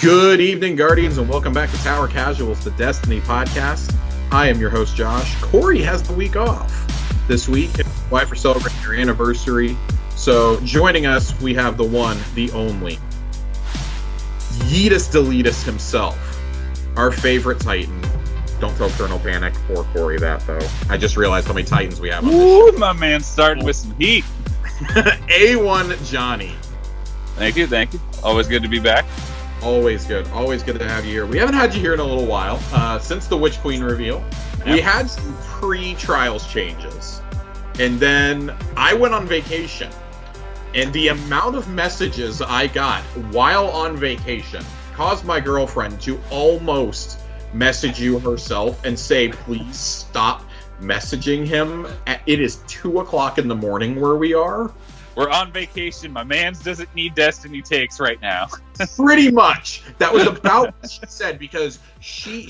Good evening, Guardians, and welcome back to Tower Casuals, the Destiny podcast. I am your host, Josh. Corey has the week off this week. His wife are celebrating their anniversary. So joining us, we have the one, the only, Yeetus Deletus himself, our favorite Titan. Don't tell Colonel Panic or Corey that, though. I just realized how many Titans we have on this show. My man starting with some heat. A1 Johnny. Thank you. Always good to be back. Always good to have you here. We haven't had you here in a little while, since the Witch Queen reveal. Yep. We had some pre-trials changes, and then I went on vacation, and the amount of messages I got while on vacation caused my girlfriend to almost message you herself and say, please stop messaging him. It is 2 o'clock in the morning where we are. We're on vacation. My man's doesn't need Destiny takes right now. Pretty much. That was about what she said, because she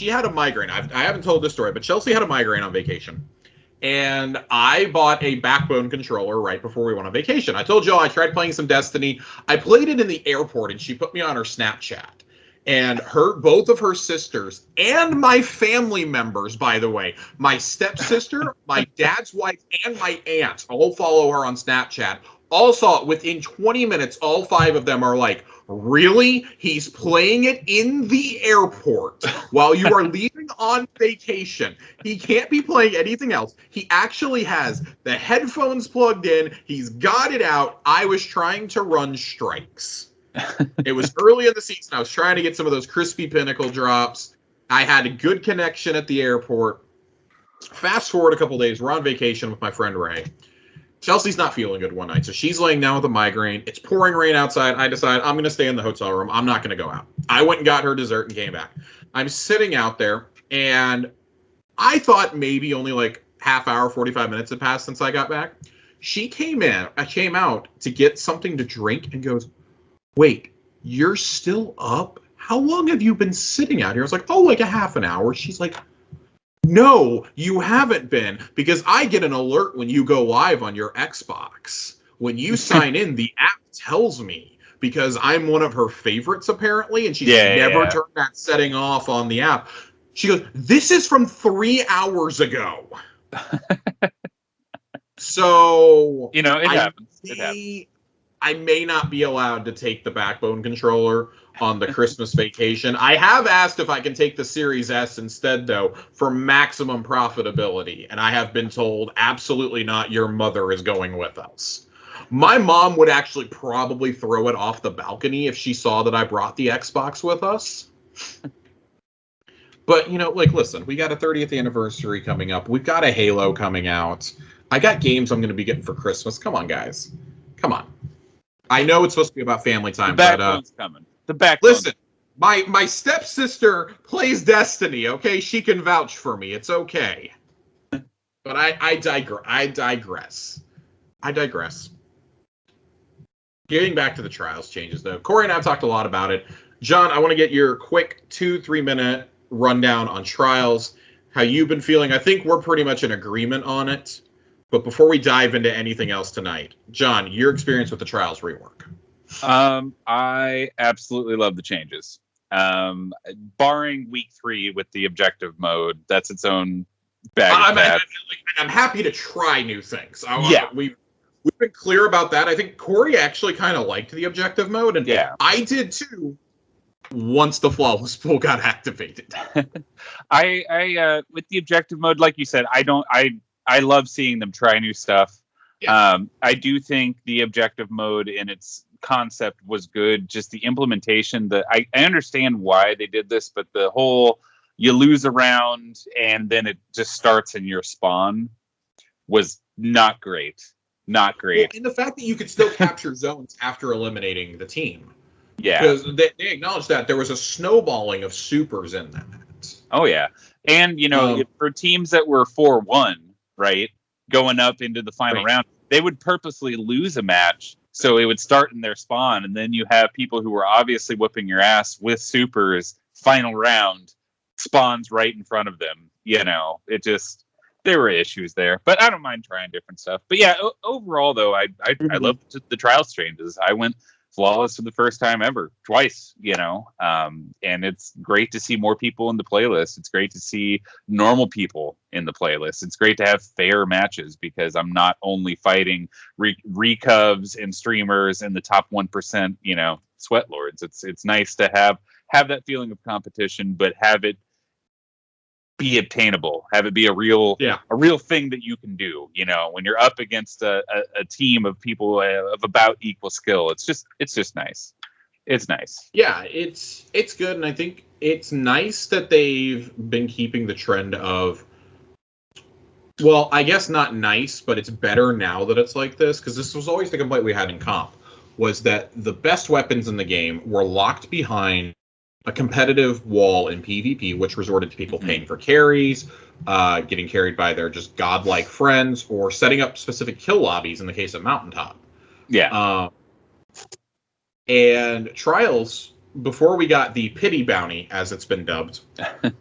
had a migraine. I haven't told this story, but Chelsea had a migraine on vacation. And I bought a Backbone controller right before we went on vacation. I told Joe I tried playing some Destiny. I played it in the airport, and she put me on her Snapchat. And both of her sisters, and my family members, by the way, my stepsister, my dad's wife, and my aunt all follow her on Snapchat. All saw it within 20 minutes. All 5 of them are like, really? He's playing it in the airport while you are leaving on vacation. He can't be playing anything else. He actually has the headphones plugged in. He's got it out. I was trying to run strikes. It was early in the season. I was trying to get some of those crispy pinnacle drops. I had a good connection at the airport. Fast forward a couple days. We're on vacation with my friend Ray. Chelsea's not feeling good one night, so she's laying down with a migraine. It's pouring rain outside. I decide I'm going to stay in the hotel room. I'm not going to go out. I went and got her dessert and came back. I'm sitting out there, and I thought maybe only like half hour, 45 minutes had passed since I got back. She came out to get something to drink and goes, wait, you're still up? How long have you been sitting out here? I was like, oh, like a half an hour. She's like, no, you haven't been, because I get an alert when you go live on your Xbox. When you sign in, the app tells me, because I'm one of her favorites, apparently, and she's never turned that setting off on the app. She goes, this is from 3 hours ago. So, it happens. It happens. I may not be allowed to take the Backbone controller on the Christmas vacation. I have asked if I can take the Series S instead, though, for maximum profitability. And I have been told, absolutely not, your mother is going with us. My mom would actually probably throw it off the balcony if she saw that I brought the Xbox with us. But, listen, we got a 30th anniversary coming up. We've got a Halo coming out. I got games I'm going to be getting for Christmas. Come on, guys. Come on. I know it's supposed to be about family time, the Backbone's coming. The Backbone. Listen, my stepsister plays Destiny, okay? She can vouch for me. It's okay. But I digress. Getting back to the trials changes, though. Corey and I have talked a lot about it. John, I want to get your quick 2-3 minute rundown on trials, how you've been feeling. I think we're pretty much in agreement on it. But before we dive into anything else tonight, John, your experience with the Trials rework. I absolutely love the changes. Barring week 3 with the objective mode, that's its own bag. I'm happy to try new things. We've been clear about that. I think Corey actually kind of liked the objective mode, and I did too. Once the flawless pool got activated, I with the objective mode, like you said, I love seeing them try new stuff. Yeah. I do think the objective mode in its concept was good. Just the implementation, I understand why they did this, but the whole you lose a round and then it just starts in your spawn was not great. Not great. Well, and the fact that you could still capture zones after eliminating the team. Yeah. Because they acknowledged that there was a snowballing of supers in that. Oh, yeah. And, for teams that were 4-1, right, going up into the final round, they would purposely lose a match, so it would start in their spawn, and then you have people who were obviously whooping your ass with supers, final round, spawns right in front of them. There were issues there, but I don't mind trying different stuff. But yeah, overall, though, I loved the trials changes. I went flawless for the first time ever, twice, and it's great to see more people in the playlist. It's great to see normal people in the playlist. It's great to have fair matches because I'm not only fighting recovs and streamers and the top 1%, sweat lords. It's nice to have that feeling of competition, but have it be obtainable, have it be a real thing that you can do, when you're up against a team of people of about equal skill. It's just nice. It's nice. Yeah, it's good. And I think it's nice that they've been keeping the trend of, well, I guess not nice, but it's better now that it's like this, because this was always the complaint we had in comp, was that the best weapons in the game were locked behind a competitive wall in PvP, which resorted to people paying for carries, getting carried by their just godlike friends, or setting up specific kill lobbies in the case of Mountaintop. Yeah. And Trials, before we got the pity bounty, as it's been dubbed,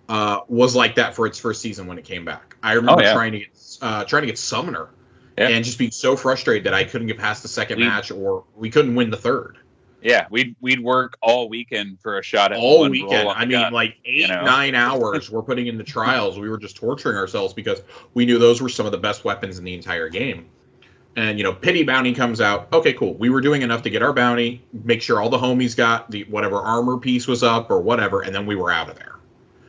was like that for its first season when it came back. I remember trying to get Summoner, and just being so frustrated that I couldn't get past the second match, or we couldn't win the third. Yeah, we'd work all weekend for a shot at all weekend. I mean, gun, like 9 hours we're putting into Trials. We were just torturing ourselves because we knew those were some of the best weapons in the entire game. And, Pity Bounty comes out. Okay, cool. We were doing enough to get our bounty, make sure all the homies got the whatever armor piece was up or whatever, and then we were out of there.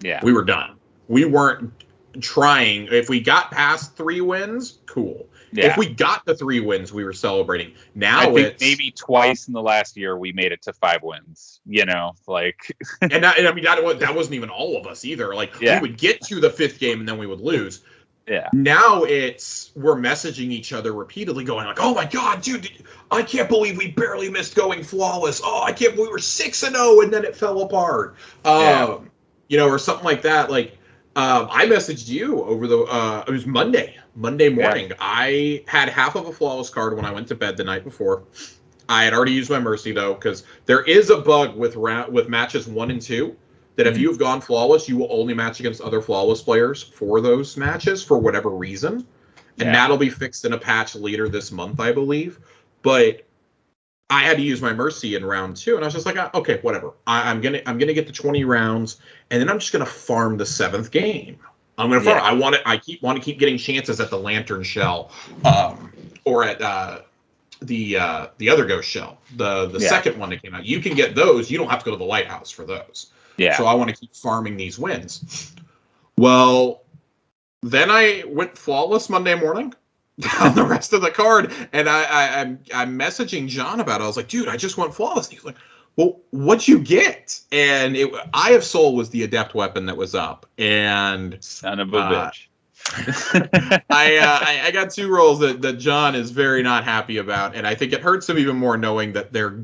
Yeah. We were done. We weren't trying. If we got past 3 wins, cool. Yeah. If we got the 3 wins, we were celebrating. Now I think maybe twice in the last year we made it to 5 wins. and I mean that wasn't even all of us either. Like we would get to the 5th game and then we would lose. Yeah. Now we're messaging each other repeatedly, going like, "Oh my god, dude! I can't believe we barely missed going flawless. Oh, I can't believe we were 6-0 and then it fell apart." Or something like that. Like I messaged you over it was Monday morning. I had half of a flawless card when I went to bed the night before. I had already used my mercy though, because there is a bug with matches 1 and 2 that if you have gone flawless, you will only match against other flawless players for those matches for whatever reason, and that'll be fixed in a patch later this month, I believe. But I had to use my mercy in round 2, and I was just like, okay, whatever. I'm gonna get to 20 rounds, and then I'm just gonna farm the 7th game. I'm gonna farm. I want to keep getting chances at the Lantern Shell, or at the other Ghost Shell, the second one that came out. You can get those. You don't have to go to the Lighthouse for those. Yeah. So I want to keep farming these wins. Well, then I went flawless Monday morning on the rest of the card, and I'm messaging John about it. I was like, dude, I just went flawless. And he was like, well, what'd you get? And Eye of Soul was the adept weapon that was up, and son of a bitch. I got 2 rolls that John is very not happy about, and I think it hurts him even more knowing that they're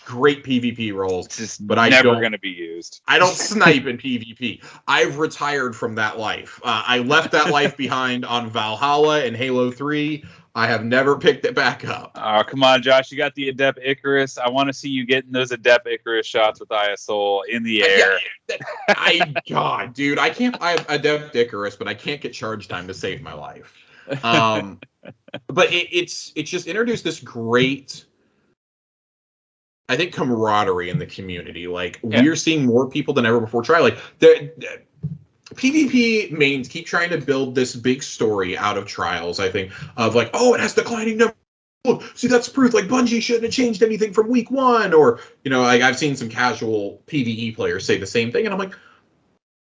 great PvP rolls, but never going to be used. I don't snipe in PvP. I've retired from that life. I left that life behind on Valhalla and Halo 3. I have never picked it back up. Oh, come on, Josh. You got the Adept Icarus. I want to see you getting those Adept Icarus shots with Eye of Soul in the air. God, dude. I have Adept Icarus, but I can't get charge time to save my life. But it's just introduced this great, I think, camaraderie in the community. Like, we're seeing more people than ever before try. Like, PvP mains keep trying to build this big story out of Trials, I think, of like, oh, it has declining numbers. Look, see, that's proof. Like, Bungie shouldn't have changed anything from week 1. Or, like I've seen some casual PvE players say the same thing. And I'm like,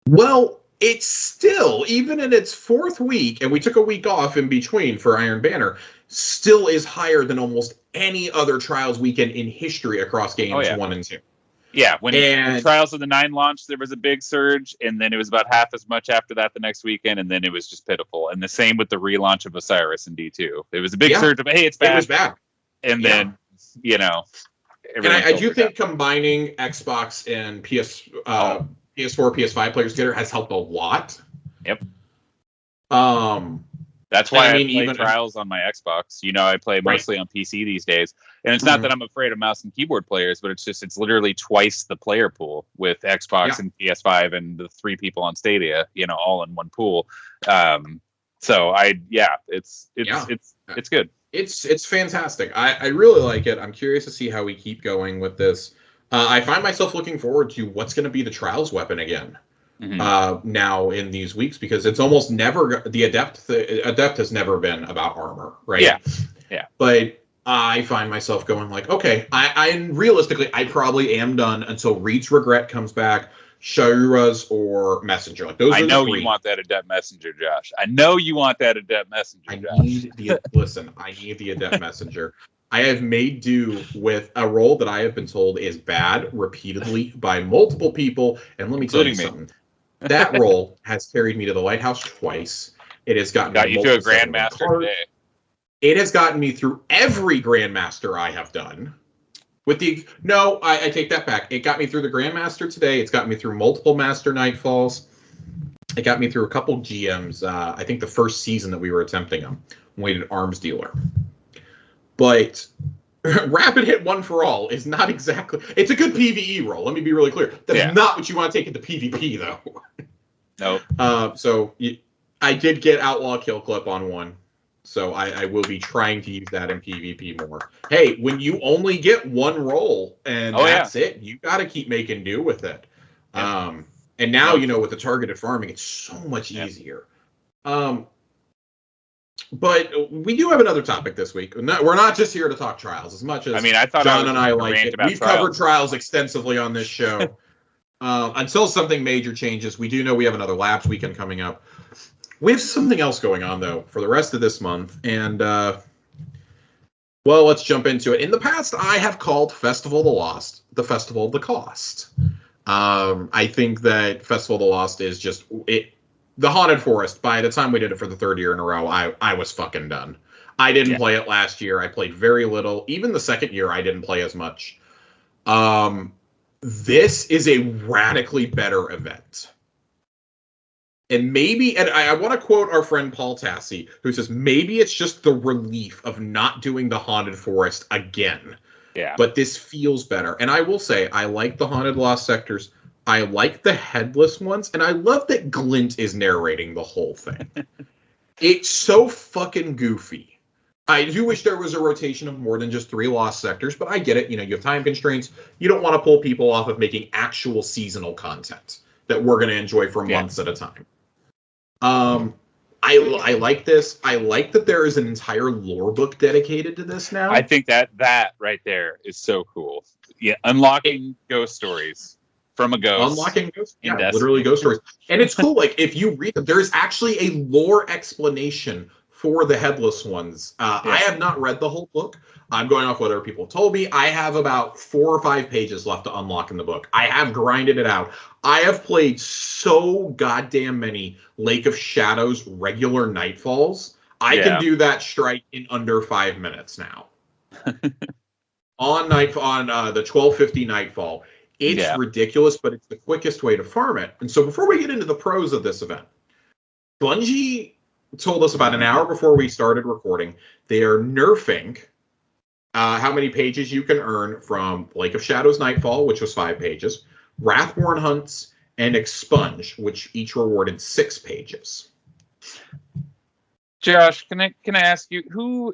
well, it's still, even in its 4th week, and we took a week off in between for Iron Banner, still is higher than almost any other Trials weekend in history across games 1 and 2. Yeah, when Trials of the 9 launched, there was a big surge, and then it was about half as much after that the next weekend, and then it was just pitiful. And the same with the relaunch of Osiris in D2. It was a big surge of, hey, it's bad. It was bad. And then, and I do think combining Xbox and PS4, PS5 players together has helped a lot. Yep. That's why I play Trials on my Xbox. I play mostly on PC these days. And it's not that I'm afraid of mouse and keyboard players, but it's literally twice the player pool with Xbox and PS5 and the 3 people on Stadia, all in one pool. It's good. It's fantastic. I really like it. I'm curious to see how we keep going with this. I find myself looking forward to what's going to be the Trials weapon again. Now in these weeks, because it's almost never the adept has never been about armor, right? Yeah. But I find myself going like, okay, I realistically I probably am done until Reed's Regret comes back, Shayura's or Messenger. Like those I are know the three. you want that adept messenger, Josh. I know you want that adept messenger, I Josh. need the listen. I need the adept messenger. I have made do with a role that I have been told is bad repeatedly by multiple people, and let me tell you something. That role has carried me to the lighthouse twice. It has gotten Got me you to a grandmaster today. It has gotten me through every grandmaster I have done. I take that back. It got me through the grandmaster today. It's got me through multiple master nightfalls. It got me through a couple GMs. I think the first season that we were attempting them, when we did Arms Dealer. But Rapid Hit One for All is not exactly. It's a good PvE role. Let me be really clear. That's not what you want to take into PvP, though. No. I did get Outlaw Kill Clip on one, so I will be trying to use that in PvP more. Hey, when you only get one role and that's it, you got to keep making do with it. And now, with the targeted farming, it's so much easier. But we do have another topic this week. We're not just here to talk Trials as much as I thought John and I like it. We've covered Trials extensively on this show. Until something major changes, we do know we have another Labs weekend coming up. We have something else going on, though, for the rest of this month. And, let's jump into it. In the past, I have called Festival of the Lost the Festival of the Cost. I think that Festival of the Lost is just the Haunted Forest. By the time we did it for the third year in a row, I was fucking done. I didn't play it last year. I played very little. Even the second year, I didn't play as much. This is a radically better event. And I want to quote our friend Paul Tassi, who says, maybe it's just the relief of not doing the Haunted Forest again. Yeah. But this feels better. And I will say, I like the Haunted Lost Sectors. I like the headless ones. And I love that Glint is narrating the whole thing. It's so fucking goofy. I do wish there was a rotation of more than just 3 Lost Sectors, but I get it. You have time constraints. You don't want to pull people off of making actual seasonal content that we're going to enjoy for months at a time. I like this. I like that there is an entire lore book dedicated to this now. I think that right there is so cool. Yeah, unlocking ghost stories from a ghost. Unlocking ghost, literally ghost stories. And it's cool. Like if you read them, there is actually a lore explanation for the headless ones. I have not read the whole book. I'm going off what other people told me. I have about 4 or 5 pages left to unlock in the book. I have grinded it out. I have played so goddamn many Lake of Shadows regular nightfalls. I can do that strike in under 5 minutes now. on the 1250 nightfall. It's ridiculous, but it's the quickest way to farm it. And so before we get into the pros of this event, Bungie told us about an hour before we started recording, they are nerfing how many pages you can earn from Lake of Shadows Nightfall, which was 5 pages, Wrathborn Hunts, and Expunge, which each rewarded 6 pages. Josh, can I ask you who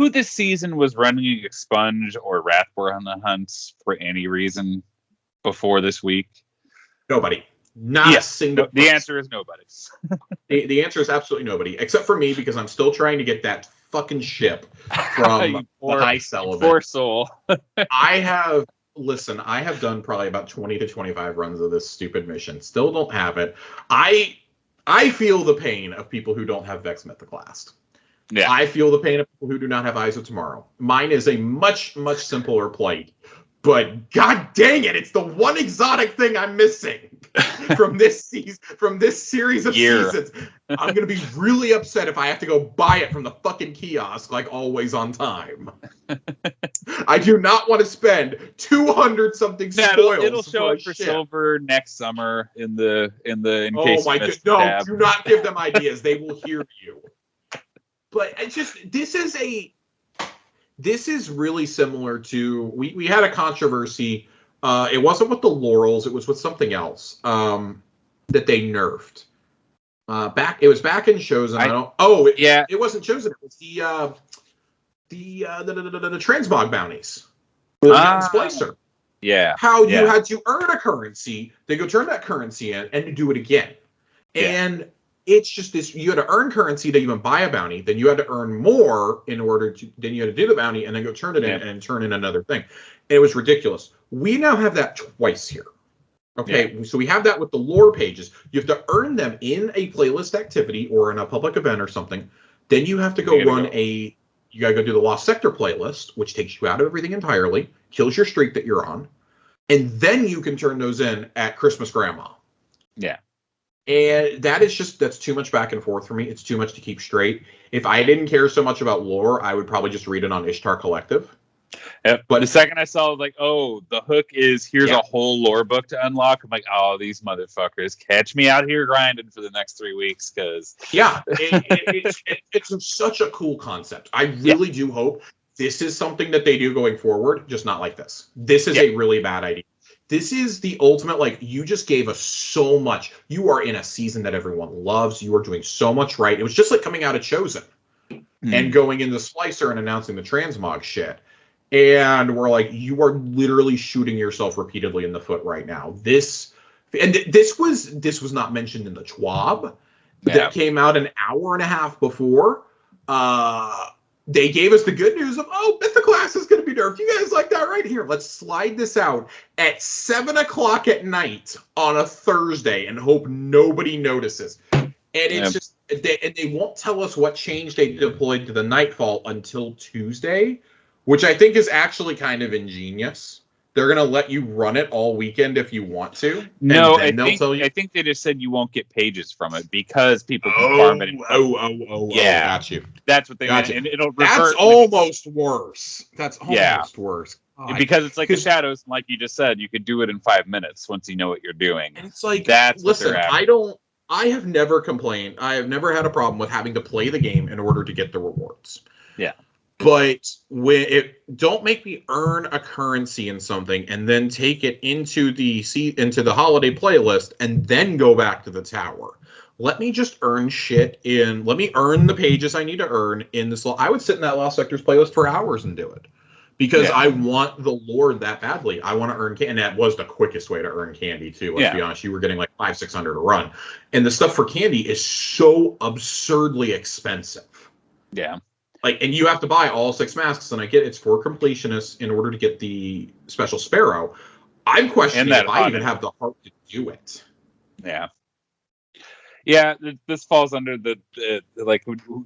this season was running Expunge or Wrathborn Hunts for any reason before this week? Nobody. Not a single person. The answer is nobody. The answer is absolutely nobody, except for me, because I'm still trying to get that fucking ship from the High Cell event. Poor soul. I have done probably about 20 to 25 runs of this stupid mission. Still don't have it. I feel the pain of people who don't have Vex Mythoclast. Yeah. I feel the pain of people who do not have Eyes of Tomorrow. Mine is a much, much simpler plight. But god dang it, it's the one exotic thing I'm missing from this season, from this series of seasons. I'm gonna be really upset if I have to go buy it from the fucking kiosk, like always on time. I do not want to spend 200 something spoils. It'll show up for silver next summer in case. Oh my god! No, do not give them ideas. They will hear you. But it's just this is really similar to we had a controversy. It wasn't with the Laurels; it was with something else that they nerfed. It was back in Chosen. It wasn't Chosen. It was the transmog bounties for the Splicer. Yeah. How you had to earn a currency, they go turn that currency in and do it again. And it's just this, you had to earn currency to even buy a bounty, then you had to earn more in order to, then you had to do the bounty and then go turn it in and turn in another thing. And it was ridiculous. We now have that twice here. Okay, so we have that with the lore pages. You have to earn them in a playlist activity or in a public event or something. Then you have to go you gotta go do the Lost Sector playlist, which takes you out of everything entirely, kills your streak that you're on, and then you can turn those in at Christmas Grandma. Yeah. And that's too much back and forth for me. It's too much to keep straight. If I didn't care so much about lore, I would probably just read it on Ishtar Collective. But the second I saw, like, oh, the hook is here's a whole lore book to unlock, I'm like, oh, these motherfuckers, catch me out here grinding for the next 3 weeks, because it's such a cool concept. I really do hope this is something that they do going forward, just not like this. This is a really bad idea. This is the ultimate, like, you just gave us so much. You are in a season that everyone loves. You are doing so much right. It was just like coming out of Chosen and going into Splicer and announcing the transmog shit. And we're like, you are literally shooting yourself repeatedly in the foot right now. This was not mentioned in the TWAB that came out an hour and a half before. They gave us the good news of, Mythic Class is going to be nerfed. You guys like that right here? Let's slide this out at 7 o'clock at night on a Thursday and hope nobody notices. And it's just, they won't tell us what change they deployed to the Nightfall until Tuesday, which I think is actually kind of ingenious. They're going to let you run it all weekend if you want to. No, I think they just said you won't get pages from it because people can farm it. Got you. That's what they meant. And it'll revert. That's almost worse. That's almost worse. God. Because it's like the Shadows, like you just said, you could do it in 5 minutes once you know what you're doing. And it's like, listen, I have never complained. I have never had a problem with having to play the game in order to get the rewards. Yeah. But don't make me earn a currency in something and then take it into the holiday playlist and then go back to the tower. Let me just earn shit let me earn the pages I need to earn in this. I would sit in that Lost Sectors playlist for hours and do it because I want the lore that badly. I want to earn candy, and that was the quickest way to earn candy too. Let's be honest, you were getting like 500-600 a run, and the stuff for candy is so absurdly expensive. Yeah. Like, and you have to buy all 6 masks, and I get it's for completionists in order to get the special Sparrow. I'm questioning if I even have the heart to do it. Yeah. Yeah, this falls under the like,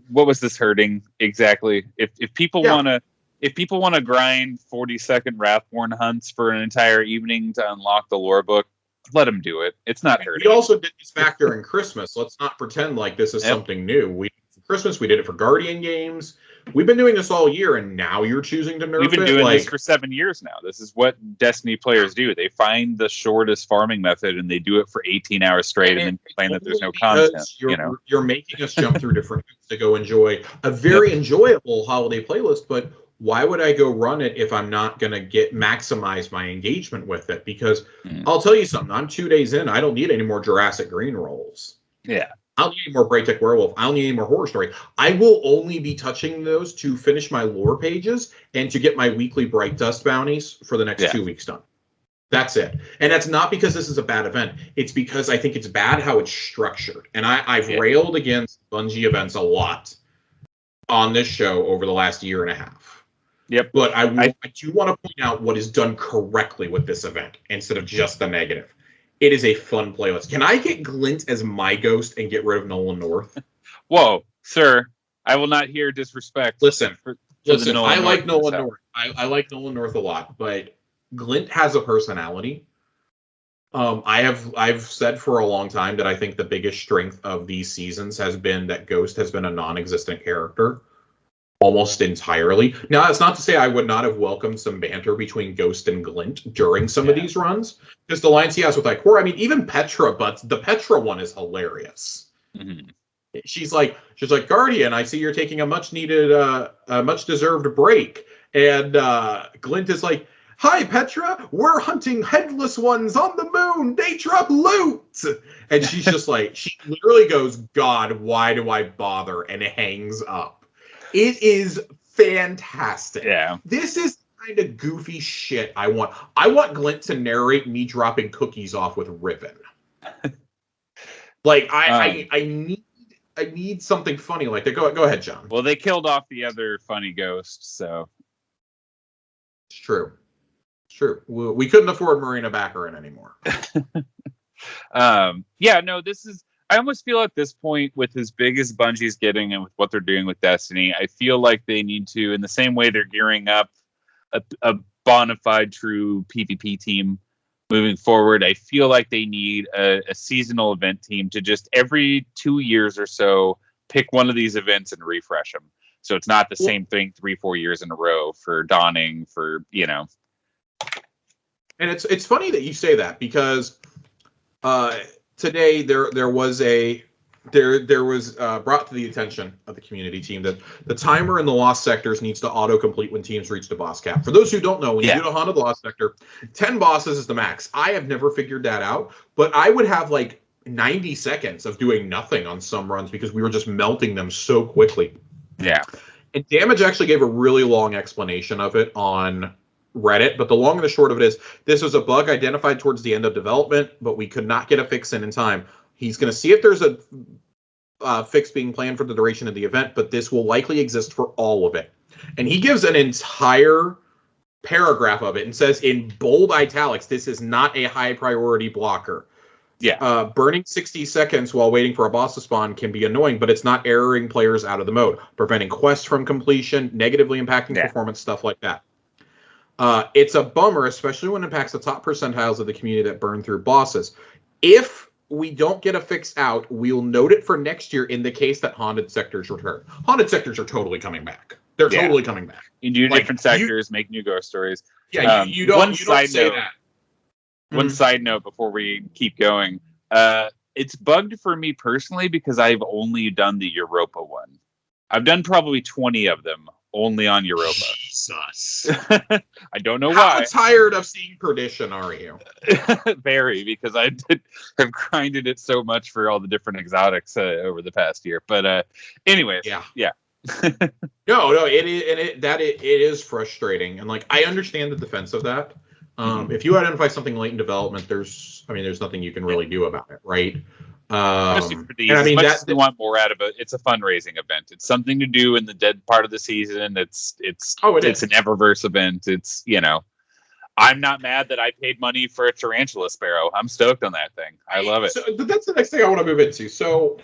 what was this hurting exactly? If people want to grind 40-second Wrathborn hunts for an entire evening to unlock the lore book, let them do it. It's not hurting. We also did this back during Christmas. Let's not pretend like this is something new. Christmas, we did it for Guardian games. We've been doing this all year, and now you're choosing to nerf it. We've been doing this for 7 years now. This is what Destiny players do. They find the shortest farming method, and they do it for 18 hours straight, and then complain that there's no content. You're making us jump through different hoops to go enjoy a very enjoyable holiday playlist, but why would I go run it if I'm not going to maximize my engagement with it? Because I'll tell you something. I'm 2 days in. I don't need any more Jurassic Green rolls. Yeah. I don't need any more Bright Tech Werewolf. I don't need any more Horror Story. I will only be touching those to finish my lore pages and to get my weekly Bright Dust bounties for the next 2 weeks done. That's it. And that's not because this is a bad event. It's because I think it's bad how it's structured. And I've railed against Bungie events a lot on this show over the last year and a half. Yep. But I do want to point out what is done correctly with this event instead of just the negative. It is a fun playlist. Can I get Glint as my ghost and get rid of Nolan North? Whoa, sir. I will not hear disrespect. Listen, I like Nolan North. I like Nolan North a lot, but Glint has a personality. I've said for a long time that I think the biggest strength of these seasons has been that Ghost has been a non-existent character almost entirely. Now, that's not to say I would not have welcomed some banter between Ghost and Glint during some of these runs, because the lines he has with Ikora, I mean, even Petra, but the Petra one is hilarious. Mm-hmm. She's like, Guardian, I see you're taking a much deserved break. And Glint is like, hi, Petra, we're hunting headless ones on the moon. They drop loot. And she's just like, she literally goes, God, why do I bother? And hangs up. It is fantastic. Yeah. This is kind of goofy shit I want. I want Glint to narrate me dropping cookies off with ribbon. Like I need something funny like that. Go ahead, John. Well, they killed off the other funny ghost, so it's true. It's true. We couldn't afford Marina Baccarin anymore. Yeah, no, this is. I almost feel at this point, with as big as Bungie's getting and with what they're doing with Destiny, I feel like they need to, in the same way they're gearing up a bona fide true PvP team moving forward, I feel like they need a seasonal event team to just every 2 years or so pick one of these events and refresh them. So it's not the same thing 3-4 years in a row for Dawning, for, you know. And it's funny that you say that, because today there was brought to the attention of the community team that the timer in the lost sectors needs to autocomplete when teams reach the boss cap. For those who don't know, when you do the Haunted Lost Sector, 10 bosses is the max. I have never figured that out, but I would have like 90 seconds of doing nothing on some runs because we were just melting them so quickly. Yeah. And Damage actually gave a really long explanation of it on Reddit, but the long and the short of it is, this was a bug identified towards the end of development, but we could not get a fix in time. He's going to see if there's a fix being planned for the duration of the event, but this will likely exist for all of it. And he gives an entire paragraph of it and says in bold italics, this is not a high priority blocker. Yeah. Burning 60 seconds while waiting for a boss to spawn can be annoying, but it's not erroring players out of the mode, preventing quests from completion, negatively impacting performance, stuff like that. It's a bummer, especially when it impacts the top percentiles of the community that burn through bosses. If we don't get a fix out, we'll note it for next year in the case that Haunted Sectors return. Haunted Sectors are totally coming back. They're totally coming back. You do different sectors, make new ghost stories. Yeah, you don't say that. One side note before we keep going. It's bugged for me personally because I've only done the Europa one. I've done probably 20 of them only on Europa. Jesus. I don't know How why. tired of seeing Perdition are you? Very, because I have grinded it so much for all the different exotics over the past year. But anyways, yeah. No, it is frustrating, and like I understand the defense of that. If you identify something late in development, there's nothing you can really do about it, right? Especially for these, and I mean, as we want more out of it. It's a fundraising event. It's something to do in the dead part of the season. It's an Eververse event. It's, you know, I'm not mad that I paid money for a tarantula sparrow. I'm stoked on that thing. I love it. So that's the next thing I want to move into. So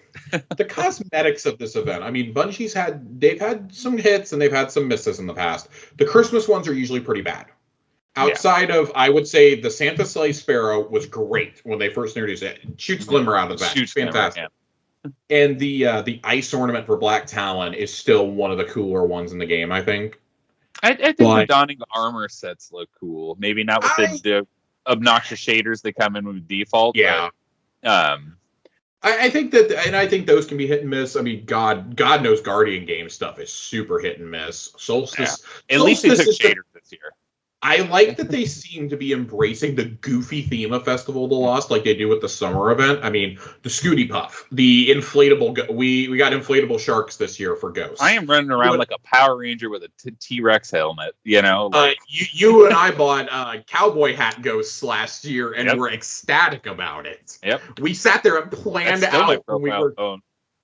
the cosmetics of this event. I mean, Bungie's they've had some hits and they've had some misses in the past. The Christmas ones are usually pretty bad. Outside of, I would say, the Santa Sleigh Sparrow was great when they first introduced it. It shoots glimmer out of the back. It's fantastic. And the ice ornament for Black Talon is still one of the cooler ones in the game, I think. I think the Dawning armor sets look cool. Maybe not with the obnoxious shaders that come in with default. Yeah. But, I think that, and I think those can be hit and miss. I mean, God knows Guardian game stuff is super hit and miss. Solstice. Yeah. At least they took shaders this year. I like that they seem to be embracing the goofy theme of Festival of the Lost like they do with the summer event. I mean, the Scooty Puff, the inflatable... We got inflatable sharks this year for ghosts. I am running around like a Power Ranger with a T-Rex helmet, you know? Like... You and I bought cowboy hat ghosts last year and were ecstatic about it. Yep. We sat there and planned out when we were...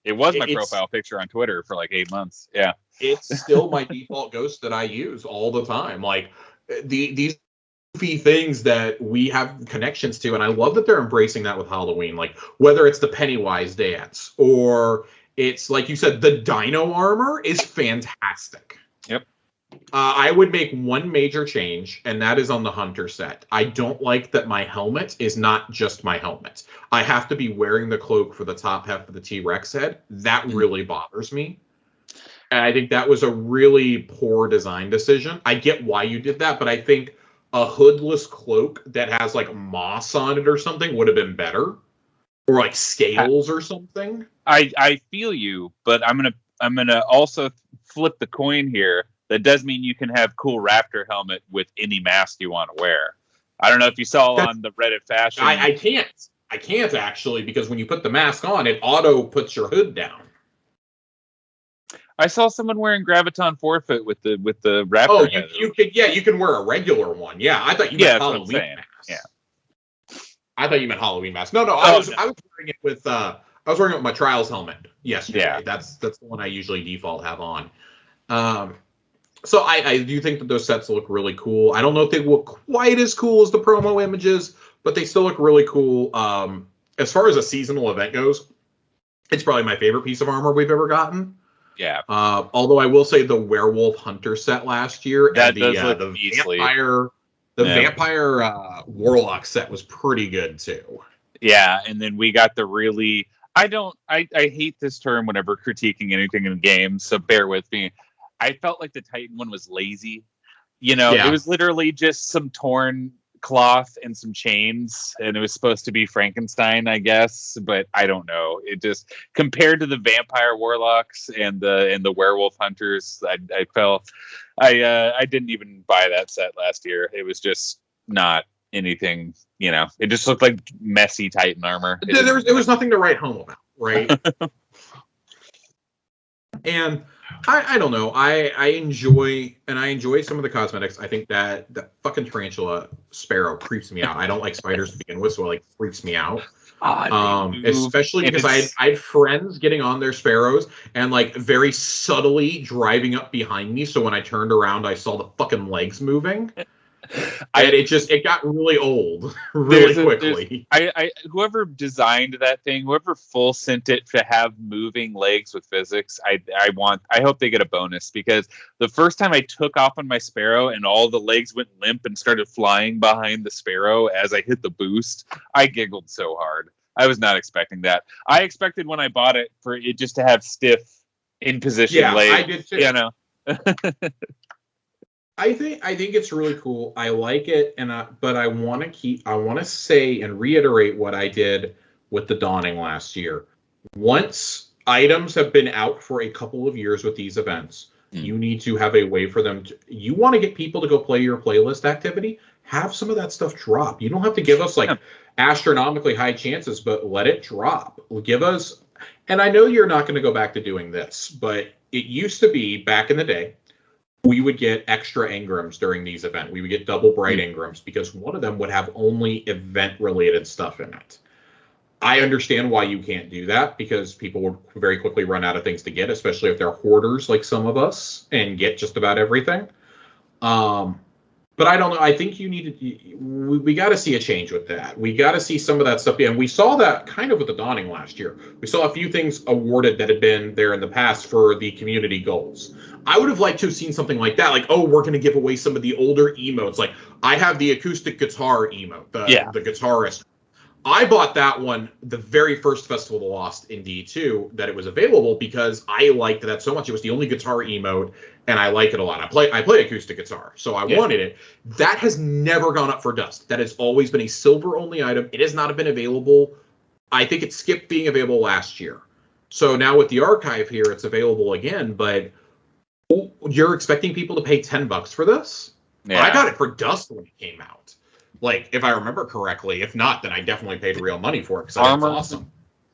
It was my profile picture on Twitter for like 8 months. Yeah. It's still my default ghost that I use all the time. Like... These goofy things that we have connections to, and I love that they're embracing that with Halloween. Like whether it's the Pennywise dance or it's like you said, the Dino armor is fantastic. Yep. I would make one major change, and that is on the Hunter set. I don't like that my helmet is not just my helmet. I have to be wearing the cloak for the top half of the T-Rex head. That really bothers me. And I think that was a really poor design decision. I get why you did that, but I think a hoodless cloak that has like moss on it or something would have been better, or like scales or something. I feel you, but I'm gonna also flip the coin here. That does mean you can have cool raptor helmet with any mask you want to wear. I don't know if you saw on the Reddit fashion. I can't actually, because when you put the mask on, it auto puts your hood down. I saw someone wearing Graviton forfeit with the raptor Oh, head. you can wear a regular one. Yeah, I thought you meant Halloween mask. Yeah. I thought you meant Halloween mask. No, Oh, I was wearing it with my Trials helmet yesterday. Yeah. That's the one I usually default have on. So I do think that those sets look really cool. I don't know if they look quite as cool as the promo images, but they still look really cool. As far as a seasonal event goes, it's probably my favorite piece of armor we've ever gotten. Yeah. Although I will say the Werewolf Hunter set last year and the vampire Warlock set was pretty good too. Yeah, and then we got the really I hate this term whenever critiquing anything in games, so bear with me. I felt like the Titan one was lazy. It was literally just some torn cloth and some chains, and it was supposed to be Frankenstein, I guess, but I don't know. It just, compared to the vampire warlocks and the werewolf hunters, I felt I didn't even buy that set last year. It was just not anything, it just looked like messy Titan armor. There was nothing to write home about, right? And I don't know. I enjoy some of the cosmetics. I think that fucking tarantula sparrow creeps me out. I don't like spiders to begin with, so it freaks me out. Especially because I had friends getting on their sparrows and very subtly driving up behind me. So when I turned around, I saw the fucking legs moving. And it got really old really quickly. Whoever designed that thing, whoever full sent it to have moving legs with physics, I hope they get a bonus, because the first time I took off on my sparrow and all the legs went limp and started flying behind the sparrow as I hit the boost, I giggled so hard. I was not expecting that. I expected when I bought it for it just to have stiff in position legs. I did too. I think it's really cool. I like it, but I want to say and reiterate what I did with the Dawning last year. Once items have been out for a couple of years with these events, you need to have a way for them to. You want to get people to go play your playlist activity. Have some of that stuff drop. You don't have to give us astronomically high chances, but let it drop. Give us. And I know you're not going to go back to doing this, but it used to be back in the day. We would get extra engrams during these events. We would get double bright engrams because one of them would have only event-related stuff in it. I understand why you can't do that, because people would very quickly run out of things to get, especially if they're hoarders like some of us and get just about everything. But I don't know. I think we got to see a change with that. We got to see some of that stuff. And we saw that kind of with the Dawning last year. We saw a few things awarded that had been there in the past for the community goals. I would have liked to have seen something like that. Like, we're going to give away some of the older emotes. Like, I have the acoustic guitar emote, the guitarist. I bought that one the very first Festival of the Lost in D2 that it was available, because I liked that so much. It was the only guitar emote, and I like it a lot. I play acoustic guitar, so I wanted it. That has never gone up for dust. That has always been a silver-only item. It has not been available. I think it skipped being available last year. So now with the archive here, it's available again, but you're expecting people to pay $10 for this? Yeah. I got it for dust when it came out. If I remember correctly. If not, then I definitely paid real money for it, because it's awesome.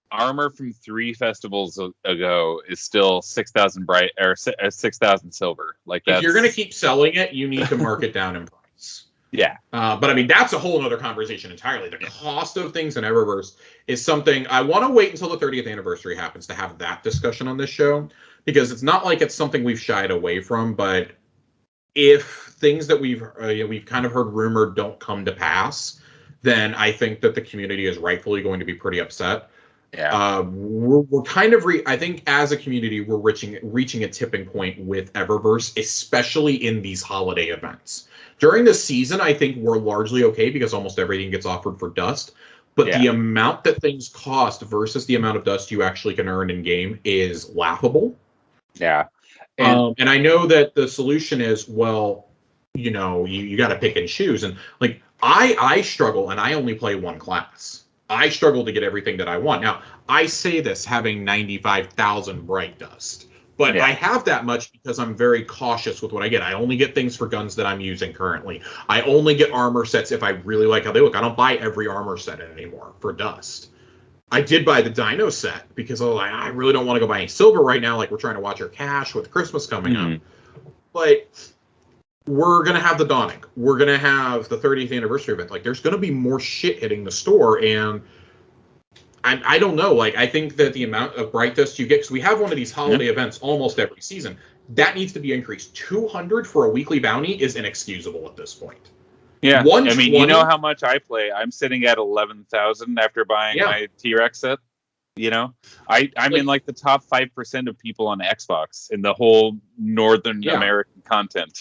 Armor from 3 festivals ago is still 6,000 bright or 6,000 silver. If you're going to keep selling it, you need to mark it down in price. Yeah. But I mean, that's a whole other conversation entirely. The cost of things in Eververse is something I want to wait until the 30th anniversary happens to have that discussion on this show, because it's not like it's something we've shied away from, but if things that we've kind of heard rumored don't come to pass, then I think that the community is rightfully going to be pretty upset. Yeah. We're kind of I think as a community we're reaching a tipping point with Eververse, especially in these holiday events. During the season, I think we're largely okay because almost everything gets offered for dust. But the amount that things cost versus the amount of dust you actually can earn in game is laughable. Yeah. And I know that the solution is, you got to pick and choose. And I struggle, and I only play one class. I struggle to get everything that I want. Now, I say this having 95,000 bright dust, but I have that much because I'm very cautious with what I get. I only get things for guns that I'm using currently. I only get armor sets if I really like how they look. I don't buy every armor set anymore for dust. I did buy the Dino set because I was like, I really don't want to go buy any silver right now. Like, we're trying to watch our cash with Christmas coming up. But we're going to have the Dawning. We're going to have the 30th anniversary event. Like, there's going to be more shit hitting the store. And I don't know. Like, I think that the amount of Bright Dust you get, because we have one of these holiday events almost every season, that needs to be increased. 200 for a weekly bounty is inexcusable at this point. Yeah, I mean, you know how much I play. I'm sitting at 11,000 after buying my T-Rex set. You know, I'm in like the top 5% of people on Xbox in the whole Northern American continent.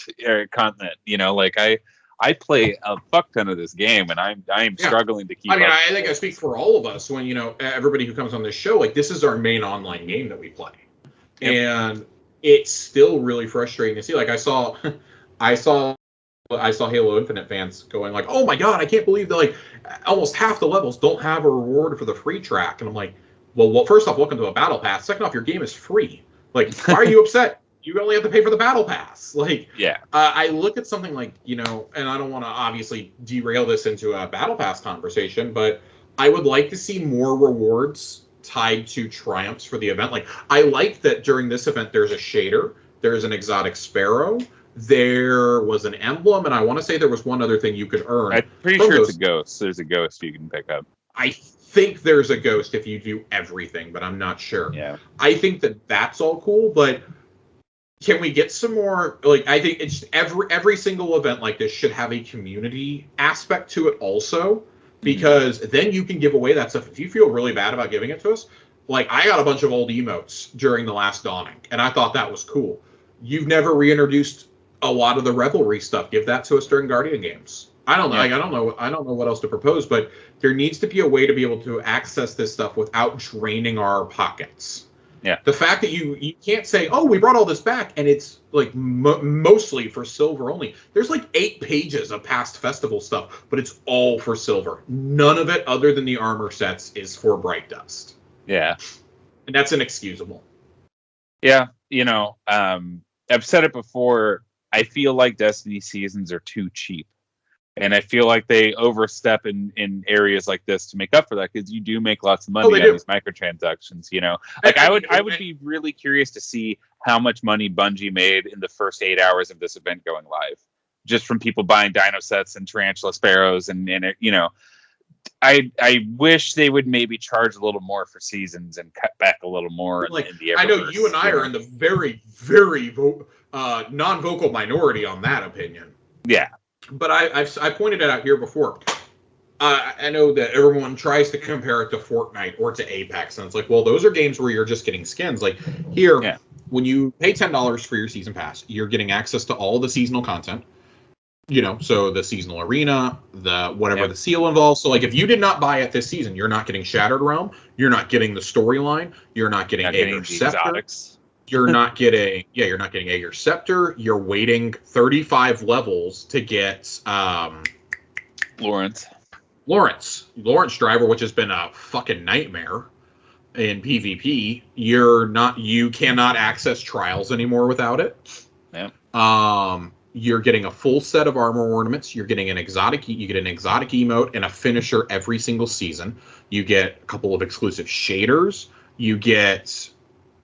You know, like I play a fuck ton of this game, and I'm struggling to keep. I mean, up. I think I speak for all of us when, you know, everybody who comes on this show, like, this is our main online game that we play, and it's still really frustrating to see. Like, I saw Halo Infinite fans going like, "Oh my god, I can't believe that like almost half the levels don't have a reward for the free track." And I'm like, well, first off, welcome to a battle pass. Second off, your game is free. Like, why are you upset? You only have to pay for the battle pass. Like, I look at something like, you know, and I don't want to obviously derail this into a battle pass conversation, but I would like to see more rewards tied to triumphs for the event. Like, I like that during this event there's a shader, there's an exotic sparrow, there was an emblem, and I want to say there was one other thing you could earn. I'm pretty sure it's a ghost. There's a ghost you can pick up. I think there's a ghost if you do everything, but I'm not sure. Yeah. I think that that's all cool, but can we get some more? Like, I think it's every single event like this should have a community aspect to it also, because then you can give away that stuff. If you feel really bad about giving it to us, like, I got a bunch of old emotes during the last Dawning, and I thought that was cool. You've never reintroduced a lot of the Revelry stuff. Give that to us during Guardian games. I don't know. Like, I don't know what else to propose, but there needs to be a way to be able to access this stuff without draining our pockets. Yeah. The fact that you can't say, "Oh, we brought all this back," and it's like mostly for silver only. There's like 8 pages of past festival stuff, but it's all for silver. None of it, other than the armor sets, is for Bright Dust. Yeah. And that's inexcusable. Yeah. You know, I've said it before. I feel like Destiny seasons are too cheap. And I feel like they overstep in areas like this to make up for that, because you do make lots of money on these microtransactions, you know. Like, I would be really curious to see how much money Bungie made in the first 8 hours of this event going live, just from people buying Dino sets and Tarantula Sparrows, and you know, I wish they would maybe charge a little more for seasons and cut back a little more. Like, in the I know you and I are in the very, very non-vocal minority on that opinion. Yeah. But I pointed it out here before. I know that everyone tries to compare it to Fortnite or to Apex, and it's like, well, those are games where you're just getting skins. Like, here, when you pay $10 for your season pass, you're getting access to all the seasonal content. You know, so the seasonal arena, the whatever the seal involves. So, like, if you did not buy it this season, you're not getting Shattered Realm, you're not getting the storyline, you're not getting Aegir Scepter. You're not getting, you're not getting Aegir Scepter. You're waiting 35 levels to get Lawrence Driver, which has been a fucking nightmare in PvP. You cannot access trials anymore without it. Yeah. You're getting a full set of armor ornaments. You're getting you get an exotic emote and a finisher every single season. You get a couple of exclusive shaders.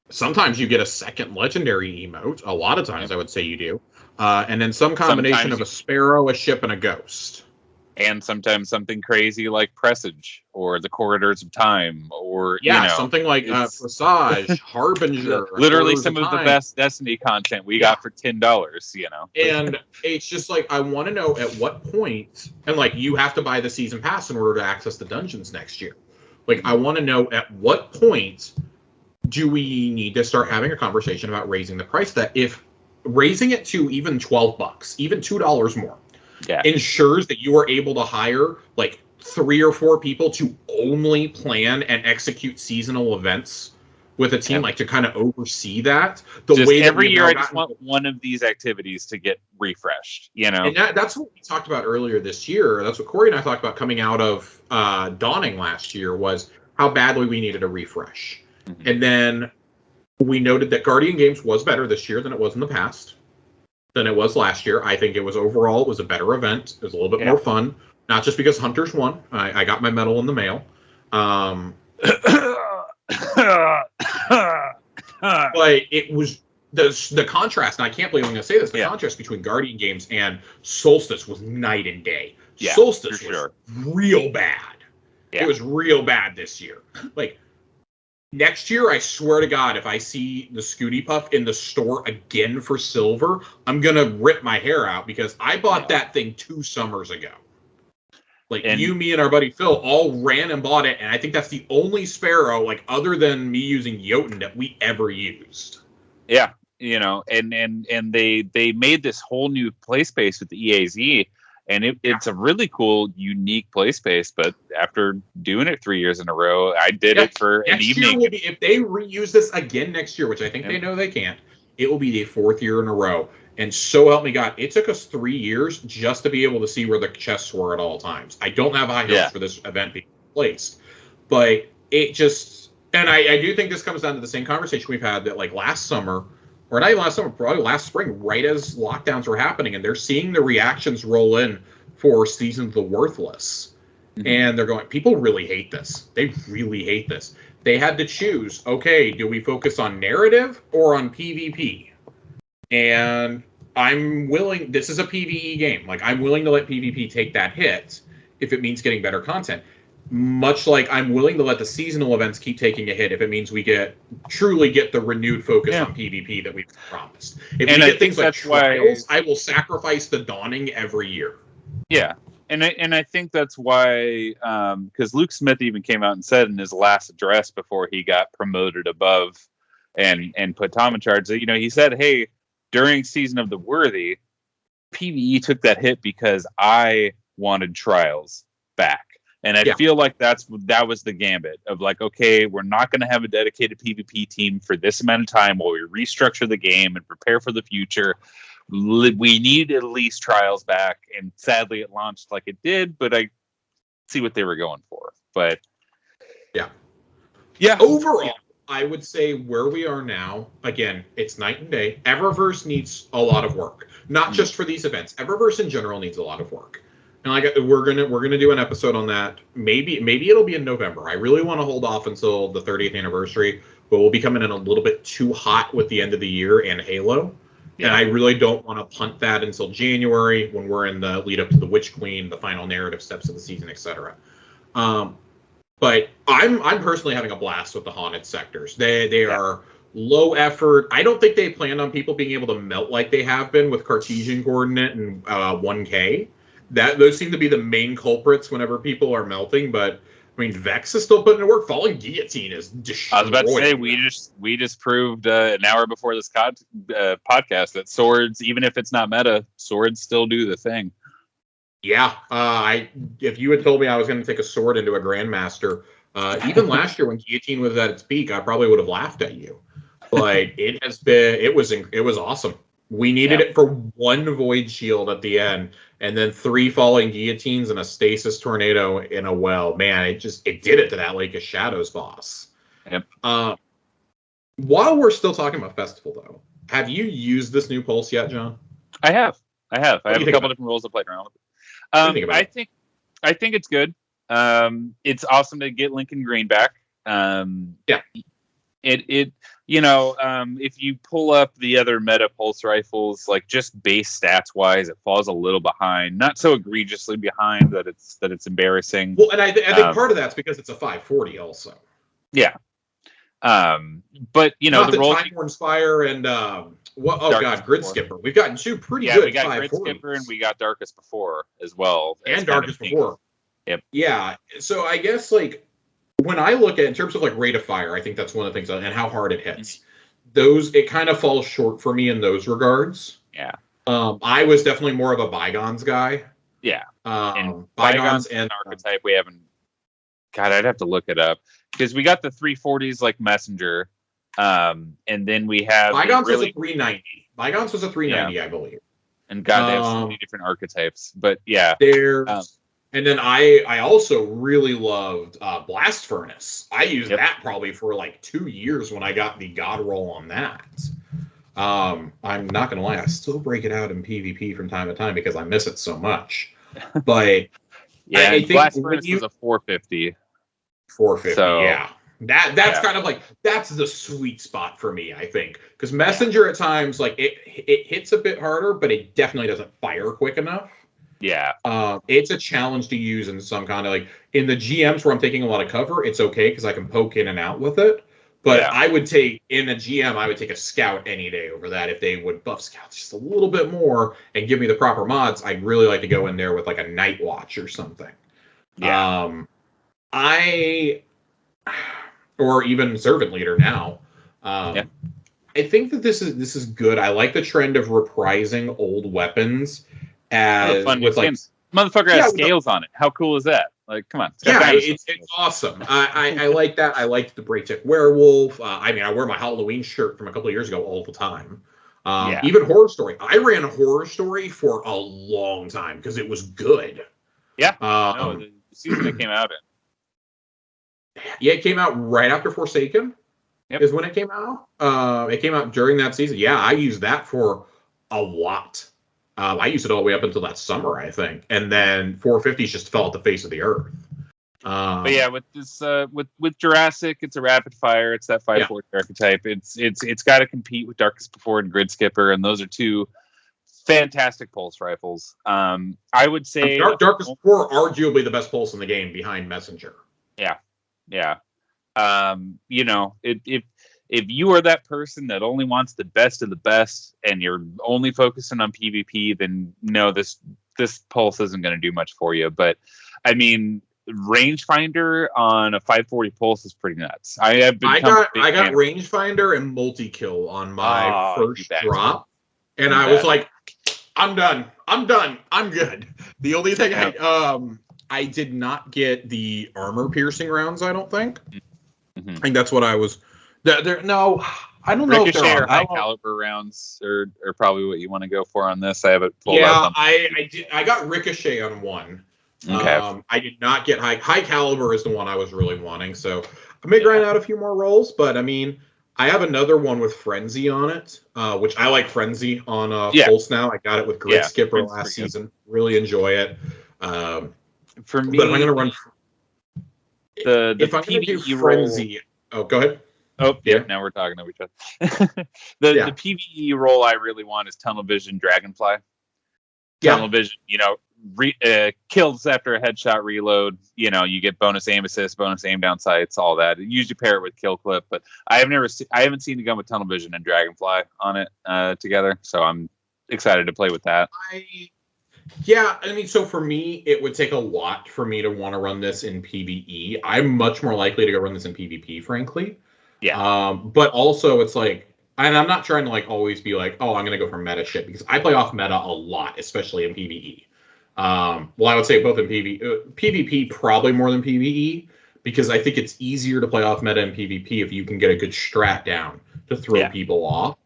Sometimes you get a second legendary emote. A lot of times, I would say you do. And then some combination of a sparrow, a ship, and a ghost. And sometimes something crazy like Presage or the Corridors of Time, or something like Presage, Harbinger. Literally some of the best Destiny content we got for $10. You know, and it's just like, I want to know at what point, and like, you have to buy the season pass in order to access the dungeons next year. Like, I want to know at what point do we need to start having a conversation about raising the price, that if raising it to even $12, even $2 more, ensures that you are able to hire like 3 or 4 people to only plan and execute seasonal events with a team, like, to kind of oversee that. Every year, I just want one of these activities to get refreshed, you know? And that's what we talked about earlier this year. That's what Corey and I talked about coming out of Dawning last year, was how badly we needed a refresh. Mm-hmm. And then we noted that Guardian Games was better this year than it was in the past, than it was last year. I think it was a better event. It was a little bit more fun, not just because Hunters won. I got my medal in the mail. But it was the contrast, and I can't believe I'm going to say this, the contrast between Guardian games and Solstice was night and day. Yeah, Solstice was real bad. Yeah. It was real bad this year. Like, next year, I swear to God, if I see the Scooty Puff in the store again for silver, I'm going to rip my hair out because I bought that thing 2 summers ago. Like, you, me, and our buddy Phil all ran and bought it, and I think that's the only Sparrow, like, other than me using Jotun, that we ever used. Yeah, you know, and they made this whole new play space with the EAZ, and it's a really cool, unique play space. But after doing it 3 years in a row, I did it for an evening. Year will be, if they reuse this again next year, which I think they know they can't, it will be the 4th year in a row. And so help me God, it took us 3 years just to be able to see where the chests were at all times. I don't have high hopes for this event being placed, but it just, and I do think this comes down to the same conversation we've had that like last summer, or not even last summer, probably last spring, right as lockdowns were happening, and they're seeing the reactions roll in for Season of the Worthless. Mm-hmm. And they're going, people really hate this. They really hate this. They had to choose, okay, do we focus on narrative or on PvP? And I'm willing, this is a PvE game. Like, I'm willing to let PvP take that hit if it means getting better content. Much like I'm willing to let the seasonal events keep taking a hit if it means we truly get the renewed focus on PvP that we've promised. If we get things like trials, I will sacrifice the Dawning every year. Yeah. And I think that's why, because Luke Smith even came out and said in his last address before he got promoted above and put Tom in charge, that, you know, he said, hey, during Season of the Worthy, PvE took that hit because I wanted trials back. And I feel like that was the gambit of like, okay, we're not going to have a dedicated PvP team for this amount of time while we restructure the game and prepare for the future. We need at least trials back. And sadly, it launched like it did, but I see what they were going for. But yeah. Overall, I would say where we are now, again, it's night and day. Eververse needs a lot of work, not just for these events. Eververse in general needs a lot of work. And like we're gonna do an episode on that. Maybe it'll be in November. I really want to hold off until the 30th anniversary, but we'll be coming in a little bit too hot with the end of the year and Halo. Yeah. And I really don't want to punt that until January when we're in the lead up to the Witch Queen, the final narrative steps of the season, etc. But I'm personally having a blast with the haunted sectors. They are low effort. I don't think they planned on people being able to melt like they have been with Cartesian coordinate and 1K. Those seem to be the main culprits whenever people are melting. But I mean, Vex is still putting in work. Falling Guillotine is destroyed. I was about to say we just proved an hour before this podcast that swords, even if it's not meta, swords still do the thing. Yeah, if you had told me I was going to take a sword into a Grandmaster, even last year when Guillotine was at its peak, I probably would have laughed at you. But it was awesome. We needed it for one Void Shield at the end, and then 3 falling Guillotines and a Stasis Tornado in a well. Man, it did it to that Lake of Shadows boss. Yep. While we're still talking about Festival, though, have you used this new Pulse yet, John? I have. I have a couple different roles I played around with it. I think it's good. It's awesome to get Lincoln Green back. It if you pull up the other meta pulse rifles, like just base stats wise, it falls a little behind. Not so egregiously behind that it's embarrassing. Well, and I think part of that's because it's a 540 also. Yeah. But not the role Timeborn Spire and Grid Skipper. We've gotten 2 pretty good. We got Grid Skipper and we got Darkest Before as well. And Darkest Before. Yep. Yeah. So I guess like when I look at in terms of like rate of fire, I think that's one of the things, and how hard it hits. It kind of falls short for me in those regards. Yeah. I was definitely more of a Bygones guy. Yeah. And Bygones and archetype we haven't. God, I'd have to look it up because we got the 340s like Messenger, and then we have Bygones was a 390. Bygones was a 390, I believe. And God, they have so many different archetypes. But yeah, there's. And then I also really loved Blast Furnace. I used that probably for like 2 years when I got the God roll on that. I'm not going to lie. I still break it out in PvP from time to time because I miss it so much. But I think Blast Furnace was a 450. 450, So, yeah. That's kind of like, that's the sweet spot for me, I think. Because Messenger at times, like, it hits a bit harder, but it definitely doesn't fire quick enough. Yeah. It's a challenge to use in some kind of, like, in the GMs where I'm taking a lot of cover, it's okay because I can poke in and out with it. But I would take, in a GM, I would take a Scout any day over that. If they would buff Scouts just a little bit more and give me the proper mods, I'd really like to go in there with, like, a Night Watch or something. Yeah. Or even Servant Leader now. I think that this is good. I like the trend of reprising old weapons as fun with, like, skins. Motherfucker has scales on it. How cool is that? Like, come on. It's awesome. I like that. I liked the Breaktick Werewolf. I mean, I wear my Halloween shirt from a couple of years ago all the time. Even Horror Story. I ran Horror Story for a long time because it was good. Yeah. The season it came out in. Yeah, it came out right after Forsaken. Is when it came out. It came out during that season. Yeah, I used that for a lot. I used it all the way up until that summer, I think, and then 450s just fell at the face of the earth. But yeah, with this, with Jurassic, it's a rapid fire. It's that 5/4 archetype. It's got to compete with Darkest Before and Grid Skipper, and those are two fantastic pulse rifles. I would say Darkest Before, arguably the best pulse in the game behind Messenger. Yeah. If you are that person that only wants the best of the best and you're only focusing on PvP, then no, this pulse isn't going to do much for you. But I mean, rangefinder on a 540 pulse is pretty nuts. I got rangefinder and multi-kill on my first drop, and I was like, I'm done. I'm good. The only thing I did not get the armor piercing rounds, I don't think. Mm-hmm. I think that's what I was. No, I don't know if they're high caliber rounds are probably what you want to go for on this. I have it pulled out. I got Ricochet on one. Okay. I did not get high caliber is the one I was really wanting. So I may grind out a few more rolls, but I mean, I have another one with Frenzy on it, which I like Frenzy on Pulse now. I got it with Grid Skipper last season. Really enjoy it. For me, but if I'm going to run if I'm going to do Frenzy, go ahead. Oh, yeah. Now we're talking to each other. The PvE role I really want is Tunnel Vision Dragonfly. Tunnel Vision, kills after a headshot reload. You get bonus aim assist, bonus aim down sights, all that. Usually pair it with kill clip, but I haven't seen the gun with Tunnel Vision and Dragonfly on it together. So I'm excited to play with that. So for me, it would take a lot for me to want to run this in PvE. I'm much more likely to go run this in PvP, frankly. But also it's like, and I'm not trying to like always be like, oh, I'm going to go for meta shit, because I play off meta a lot, especially in PvE. Well, I would say both in PvP probably more than PvE, because I think it's easier to play off meta in PvP if you can get a good strat down to throw people off.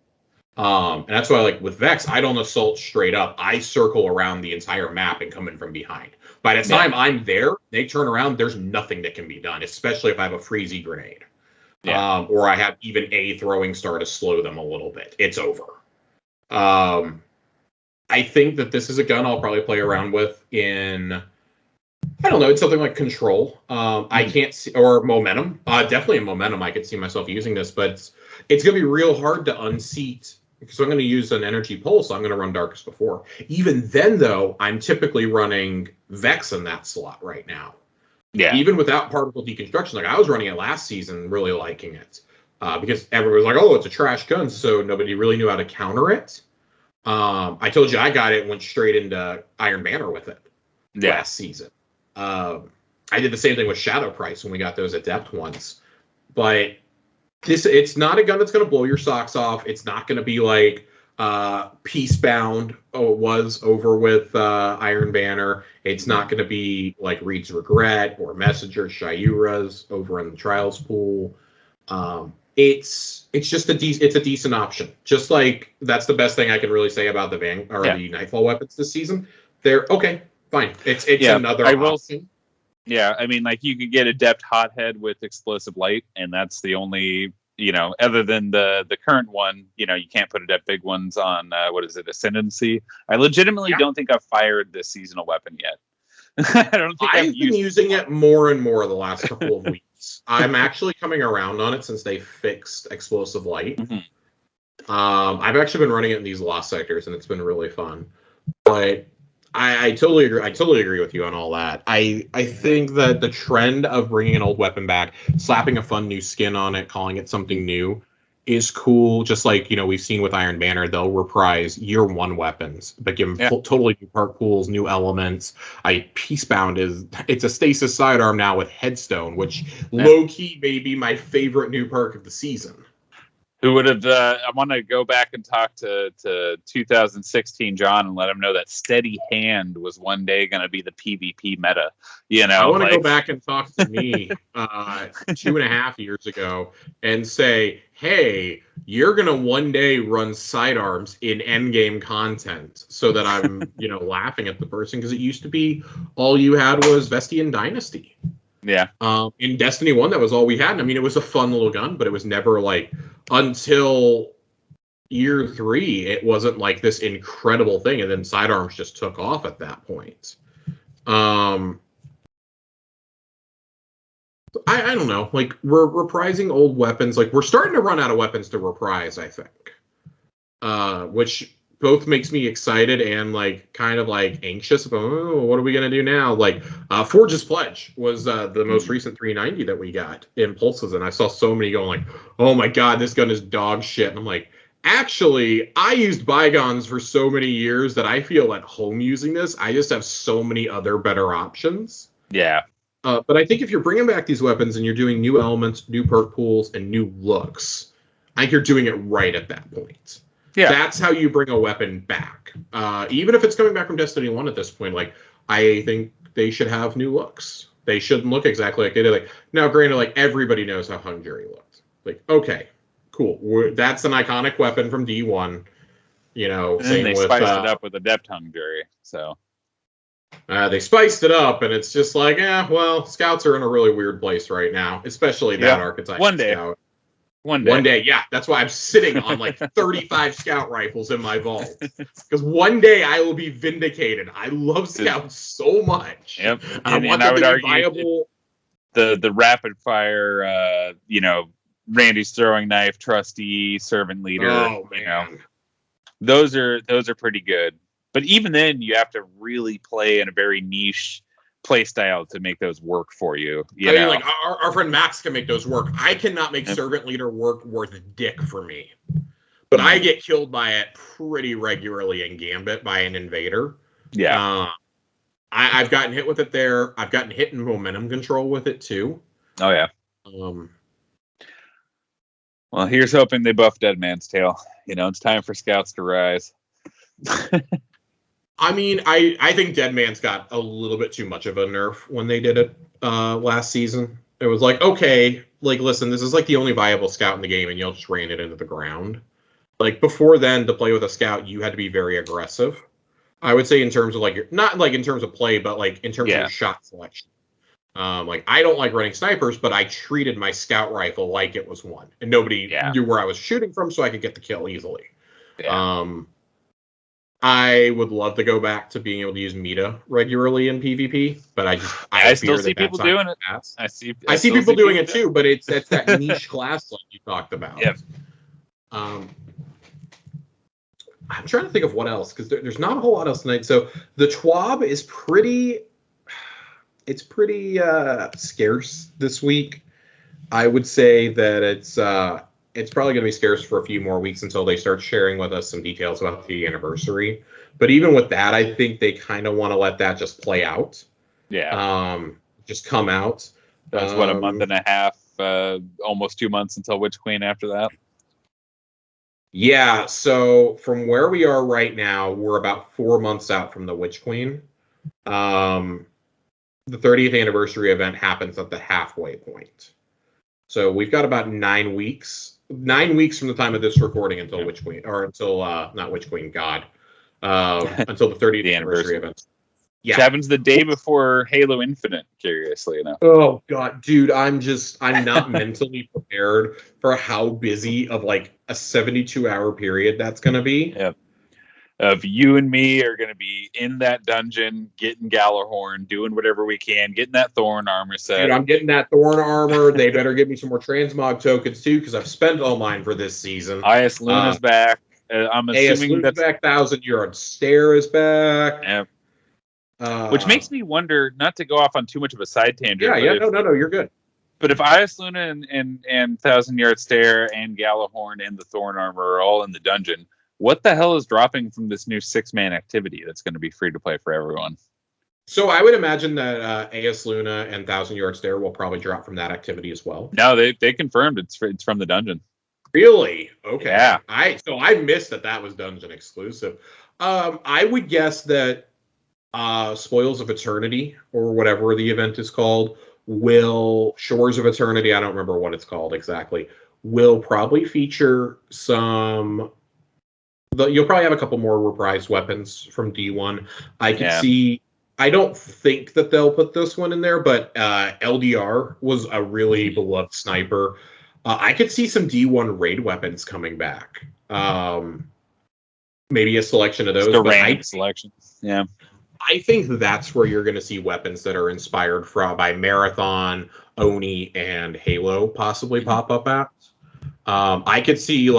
And that's why, like with Vex, I don't assault straight up. I circle around the entire map and come in from behind. By the time I'm there, they turn around, there's nothing that can be done, especially if I have a freezy grenade. Or I have even a throwing star to slow them a little bit. It's over. I think that this is a gun I'll probably play around with in, I don't know, it's something like Control. I can't see, or Momentum. Definitely in Momentum, I could see myself using this, but it's going to be real hard to unseat, because I'm going to use an Energy Pulse. I'm going to run Darkest Before. Even then, though, I'm typically running Vex in that slot right now. Even without particle deconstruction, like I was running it last season, really liking it, because everyone was like, "Oh, it's a trash gun," so nobody really knew how to counter it. I told you I got it, went straight into Iron Banner with it last season. I did the same thing with Shadow Price when we got those Adept ones, but it's not a gun that's going to blow your socks off. It's not going to be like Peacebound was over with Iron Banner. It's not going to be like Reed's Regret or Messenger Shayura's over in the Trials pool. It's just a decent option. Just like that's the best thing I can really say about the the Nightfall weapons this season. They're okay, fine. It's another option. Yeah, I mean, like you could get Adept Hothead with Explosive Light, and that's the only, other than the current one, you can't put Adept Big Ones on, Ascendancy. I legitimately don't think I've fired this seasonal weapon yet. I don't think I've been using it more and more the last couple of weeks. I'm actually coming around on it since they fixed explosive light. Mm-hmm. I've actually been running it in these lost sectors, and it's been really fun. But I totally agree. I totally agree with you on all that. I think that the trend of bringing an old weapon back, slapping a fun new skin on it, calling it something new, is cool. Just like we've seen with Iron Banner, they'll reprise year one weapons, but give them totally new part pools, new elements. Peacebound it's a stasis sidearm now with headstone, which low key may be my favorite new perk of the season. Who would have? I want to go back and talk to 2016 John and let him know that Steady Hand was one day going to be the PvP meta. I want to go back and talk to me 2.5 years ago and say, hey, you're going to one day run sidearms in endgame content, so that I'm laughing at the person, because it used to be all you had was Vestian Dynasty. Yeah. In Destiny 1, that was all we had. And, I mean, it was a fun little gun, but it was never like, until year 3, it wasn't like this incredible thing. And then sidearms just took off at that point. I don't know. Like, we're reprising old weapons. Like, we're starting to run out of weapons to reprise, I think. Which both makes me excited and like kind of like anxious about, what are we gonna do now? Like Forge's Pledge was the most recent 390 that we got in pulses, and I saw so many going like, oh my god, this gun is dog shit. And I'm like, actually, I used bygones for so many years that I feel at home using this. I just have so many other better options. Yeah. But I think if you're bringing back these weapons and you're doing new elements, new perk pools, and new looks, I think you're doing it right at that point. Yeah. That's how you bring a weapon back. Even if it's coming back from Destiny 1 at this point, like, I think they should have new looks. They shouldn't look exactly like they did. Like, now, granted, like, everybody knows how Hung Jury looked. Like, okay, cool. That's an iconic weapon from D1. And then they spiced it up with Adept Hung Jury, so... they spiced it up, and it's just like, well, scouts are in a really weird place right now, especially that archetype. One day. Scout. One day, yeah. That's why I'm sitting on like 35 scout rifles in my vault. Because one day I will be vindicated. I love scouts so much. Yep. I want them to be viable. The rapid fire, Randy's throwing knife, trusty, servant leader. Oh, man. Those are pretty good. But even then, you have to really play in a very niche play style to make those work for you. I mean, like our friend Max can make those work. I cannot make servant leader work worth a dick for me. But I get killed by it pretty regularly in Gambit by an invader. Yeah. I've gotten hit with it there. I've gotten hit in momentum control with it too. Oh yeah. Well, here's hoping they buff Dead Man's Tale. It's time for scouts to rise. I mean, I think Dead Man's got a little bit too much of a nerf when they did it last season. It was like, okay, like, listen, this is like the only viable scout in the game, and y'all just ran it into the ground. Like, before then, to play with a scout, you had to be very aggressive. I would say in terms of, like, not like in terms of play, but like in terms of shot selection. Like, I don't like running snipers, but I treated my scout rifle like it was one. And nobody knew where I was shooting from, so I could get the kill easily. Yeah. I would love to go back to being able to use Meta regularly in PvP, but I still see people doing it. I see people doing it too, but it's that niche class like you talked about. Yep. I'm trying to think of what else, because there's not a whole lot else tonight. So the TWAB is pretty scarce this week. I would say that it's probably going to be scarce for a few more weeks until they start sharing with us some details about the anniversary. But even with that, I think they kind of want to let that just play out. Yeah. Just come out. That's a month and a half, almost 2 months until Witch Queen after that. Yeah. So from where we are right now, we're about 4 months out from the Witch Queen. The 30th anniversary event happens at the halfway point. So we've got about 9 weeks. 9 weeks from the time of this recording until Witch Queen, or until not Witch Queen, God, until the 30th anniversary event. Yeah, which happens the day before Halo Infinite. Curiously enough. Oh God, dude, I'm not mentally prepared for how busy of like a 72-hour period that's going to be. Yeah, of you and me are going to be in that dungeon, getting Galahorn, doing whatever we can, getting that Thorn armor set. Dude, I'm getting that Thorn armor. They better give me some more transmog tokens too, because I've spent all mine for this season. IS Luna's back. I'm assuming Luna's back. 1,000-yard stare is back. Yeah. Which makes me wonder, not to go off on too much of a side tangent. No, you're good. But if IS Luna and 1,000-yard stare and Galahorn and the Thorn armor are all in the dungeon, what the hell is dropping from this new 6-man activity that's going to be free to play for everyone? So I would imagine that AS Luna and 1,000-yard stare will probably drop from that activity as well. No, they confirmed it's from the dungeon. Really? Okay. Yeah. I missed that was dungeon exclusive. I would guess that Spoils of Eternity, or whatever the event is called, Shores of Eternity, I don't remember what it's called exactly, will probably feature some. You'll probably have a couple more reprised weapons from D1. I can see. I don't think that they'll put this one in there, but LDR was a really beloved sniper. I could see some D1 raid weapons coming back. Maybe a selection of those. Just a random selection. Yeah. I think that's where you're going to see weapons that are inspired by Marathon, Oni, and Halo possibly pop up at. I could see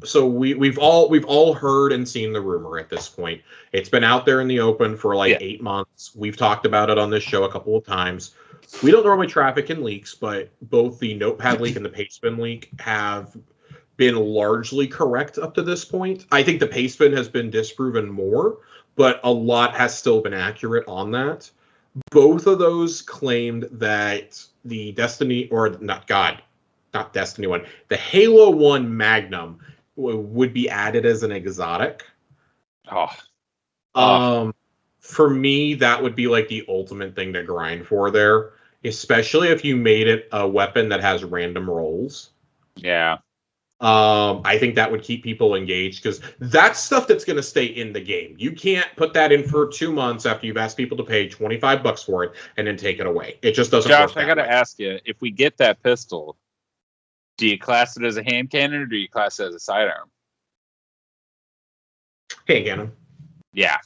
so we've all heard and seen the rumor at this point. It's been out there in the open for 8 months. We've talked about it on this show a couple of times. We don't normally traffic in leaks, but both the Notepad leak and the Pastebin leak have been largely correct up to this point. I think the Pastebin has been disproven more, but a lot has still been accurate on that. Both of those claimed that the Destiny, or not Destiny 1, the Halo 1 Magnum would be added as an exotic. For me, that would be the ultimate thing to grind for there, especially if you made it a weapon that has random rolls. Yeah. I think that would keep people engaged, because that's stuff that's going to stay in the game. You can't put that in for 2 months after you've asked people to pay $25 for it and then take it away. It just doesn't work. Josh, I got to ask you, if we get that pistol, do you class it as a hand cannon or do you class it as a sidearm? Hand cannon. Yeah.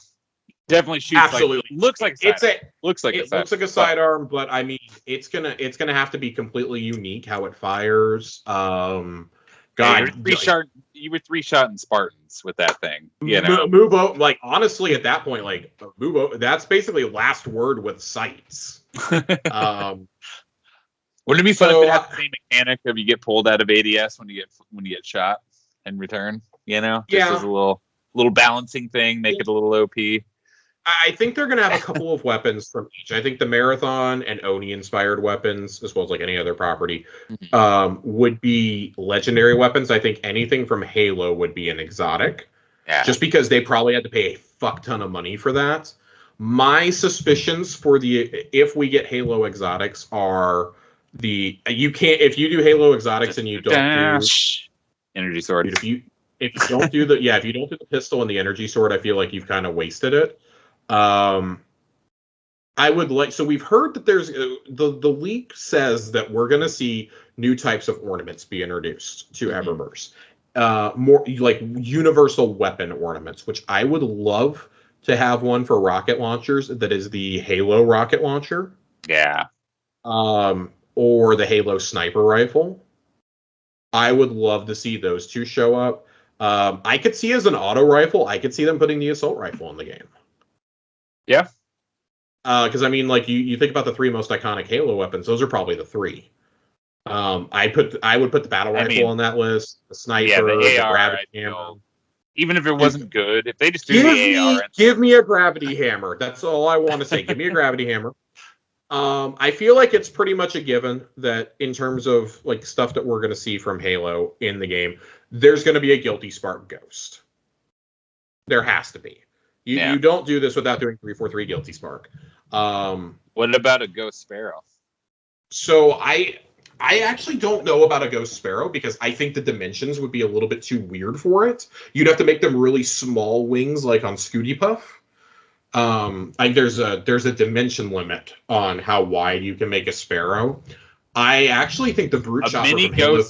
Definitely shoots. Absolutely. Looks like a sidearm. Looks like a sidearm, but I mean, it's gonna have to be completely unique how it fires. God, you were 3-shotting Spartans with that thing. Move out. Honestly, at that point, move out. That's basically last word with sights. Wouldn't it be fun if it had the same mechanic of you get pulled out of ADS when you get shot in return? Just as a little balancing thing, make it a little OP. I think they're going to have a couple of weapons from each. I think the Marathon and Oni-inspired weapons, as well as any other property, would be legendary weapons. I think anything from Halo would be an exotic, just because they probably had to pay a fuck ton of money for that. My suspicions for if we get Halo exotics are if you do Halo exotics and you don't do energy sword. Dude, if you don't do the pistol and the energy sword, I feel like you've kind of wasted it. I would so we've heard that there's the leak says that we're going to see new types of ornaments be introduced to Eververse. More universal weapon ornaments, which I would love to have one for rocket launchers that is the Halo rocket launcher. Yeah. Or the Halo sniper rifle. I would love to see those two show up. I could see as an auto rifle, I could see them putting the assault rifle in the game. Yeah. Because I mean, you think about the 3 most iconic Halo weapons; those are probably the 3. I would put the battle rifle on that list, the sniper, the AR, gravity hammer. Even if it wasn't good, if they just do the AR, give me a gravity hammer. That's all I want to say. Give me a gravity hammer. I feel like it's pretty much a given that in terms of stuff that we're going to see from Halo in the game, there's going to be a Guilty Spark Ghost. There has to be. You don't do this without doing 343 Guilty Spark. What about a Ghost Sparrow? So I actually don't know about a Ghost Sparrow, because I think the dimensions would be a little bit too weird for it. You'd have to make them really small wings, like on Scooty Puff. There's a dimension limit on how wide you can make a Sparrow. I actually think the Brute Chopper from Halo...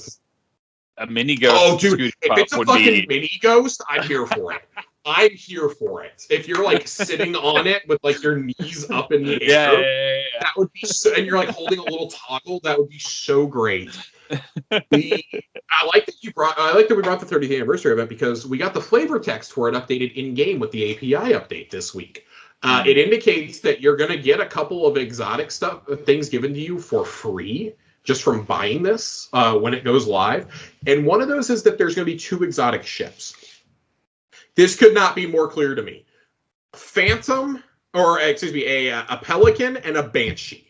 A mini ghost. Oh, dude! If it's a fucking mini ghost, I'm here for it. I'm here for it. If you're like sitting on it with like your knees up in the air, that would be so, and you're like holding a little toggle, that would be so great. I like that we brought the 30th anniversary event because we got the flavor text for it updated in game with the API update this week. It indicates that you're going to get a couple of exotic things given to you for free just from buying this when it goes live. And one of those is that there's going to be 2 exotic ships. This could not be more clear to me. Phantom, or excuse me, a Pelican and a Banshee.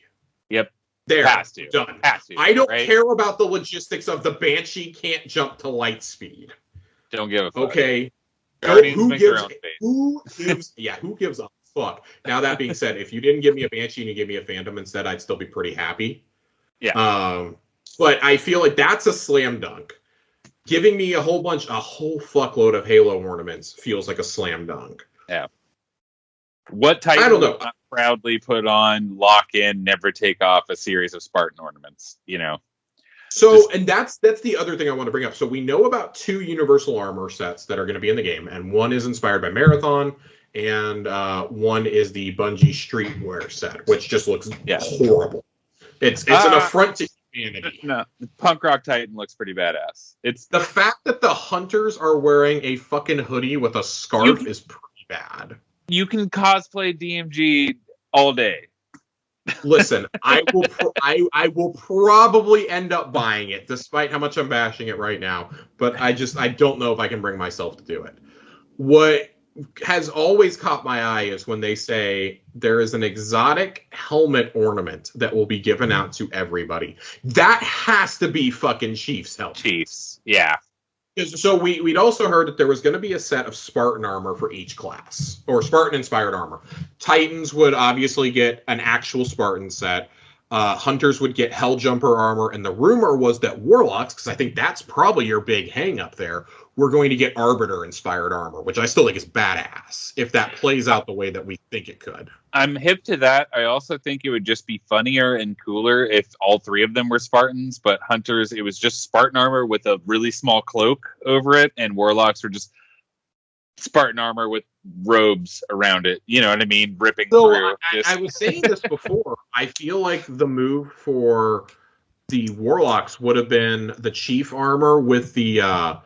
Yep. There, done. I don't right? care about the logistics of the Banshee can't jump to light speed. Don't give a fuck. Okay. Who gives a fuck? Now, that being said, if you didn't give me a Banshee and you gave me a Phantom instead, I'd still be pretty happy. Yeah. But I feel like that's a slam dunk. Giving me a whole fuckload of Halo ornaments feels like a slam dunk. Yeah. What Titan I don't know. Proudly put on, lock in, never take off a series of Spartan ornaments, you know? So, and that's the other thing I want to bring up. So we know about 2 universal armor sets that are going to be in the game, and one is inspired by Marathon, and one is the Bungie Streetwear set, which just looks horrible. It's an affront to humanity. No, the Punk Rock Titan looks pretty badass. It's the fact that the hunters are wearing a fucking hoodie with a scarf is pretty bad. You can cosplay DMG all day. Listen, I will probably end up buying it, despite how much I'm bashing it right now. But I don't know if I can bring myself to do it. What has always caught my eye is when they say there is an exotic helmet ornament that will be given out to everybody. That has to be fucking Chiefs helmet. Chiefs, yeah. So we'd also heard that there was going to be a set of Spartan armor for each class, or Spartan-inspired armor. Titans would obviously get an actual Spartan set. Hunters would get Helljumper armor, and the rumor was that Warlocks, because I think that's probably your big hang-up there, we're going to get Arbiter-inspired armor, which I still think is badass, if that plays out the way that we think it could. I'm hip to that. I also think it would just be funnier and cooler if all 3 of them were Spartans, but Hunters, it was just Spartan armor with a really small cloak over it, and Warlocks were just Spartan armor with robes around it. You know what I mean? Ripping through. I was saying this before. I feel like the move for the Warlocks would have been the Chief armor with the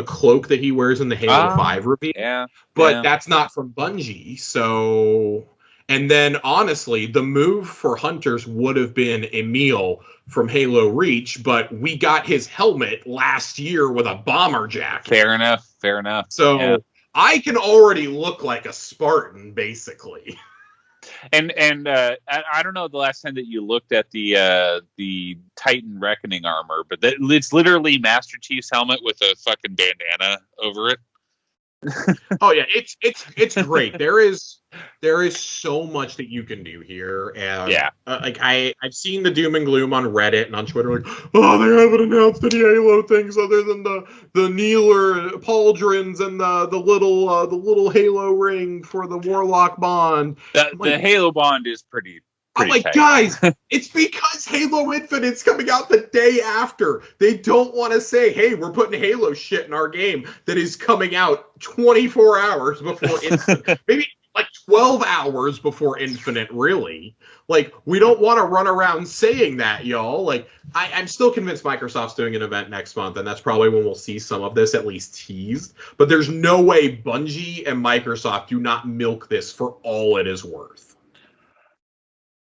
cloak that he wears in the Halo 5 reveal. Yeah. But that's not from Bungie, so... And then, honestly, the move for Hunters would have been Emil from Halo Reach, but we got his helmet last year with a bomber jacket. Fair enough. So I can already look like a Spartan, basically. And I don't know the last time that you looked at the Titan Reckoning armor, but it's literally Master Chief's helmet with a fucking bandana over it. Oh yeah, it's great. There is so much that you can do here, and like I've seen the doom and gloom on Reddit and on Twitter, like, oh, they haven't announced any Halo things other than the Kneeler pauldrons and the little Halo ring for the Warlock bond. The Halo bond is pretty. I'm like, tight. Guys, it's because Halo Infinite's coming out the day after. They don't want to say, hey, we're putting Halo shit in our game that is coming out 24 hours before Infinite. Maybe like 12 hours before Infinite, really. Like, we don't want to run around saying that, y'all. Like, I'm still convinced Microsoft's doing an event next month, and that's probably when we'll see some of this at least teased. But there's no way Bungie and Microsoft do not milk this for all it is worth.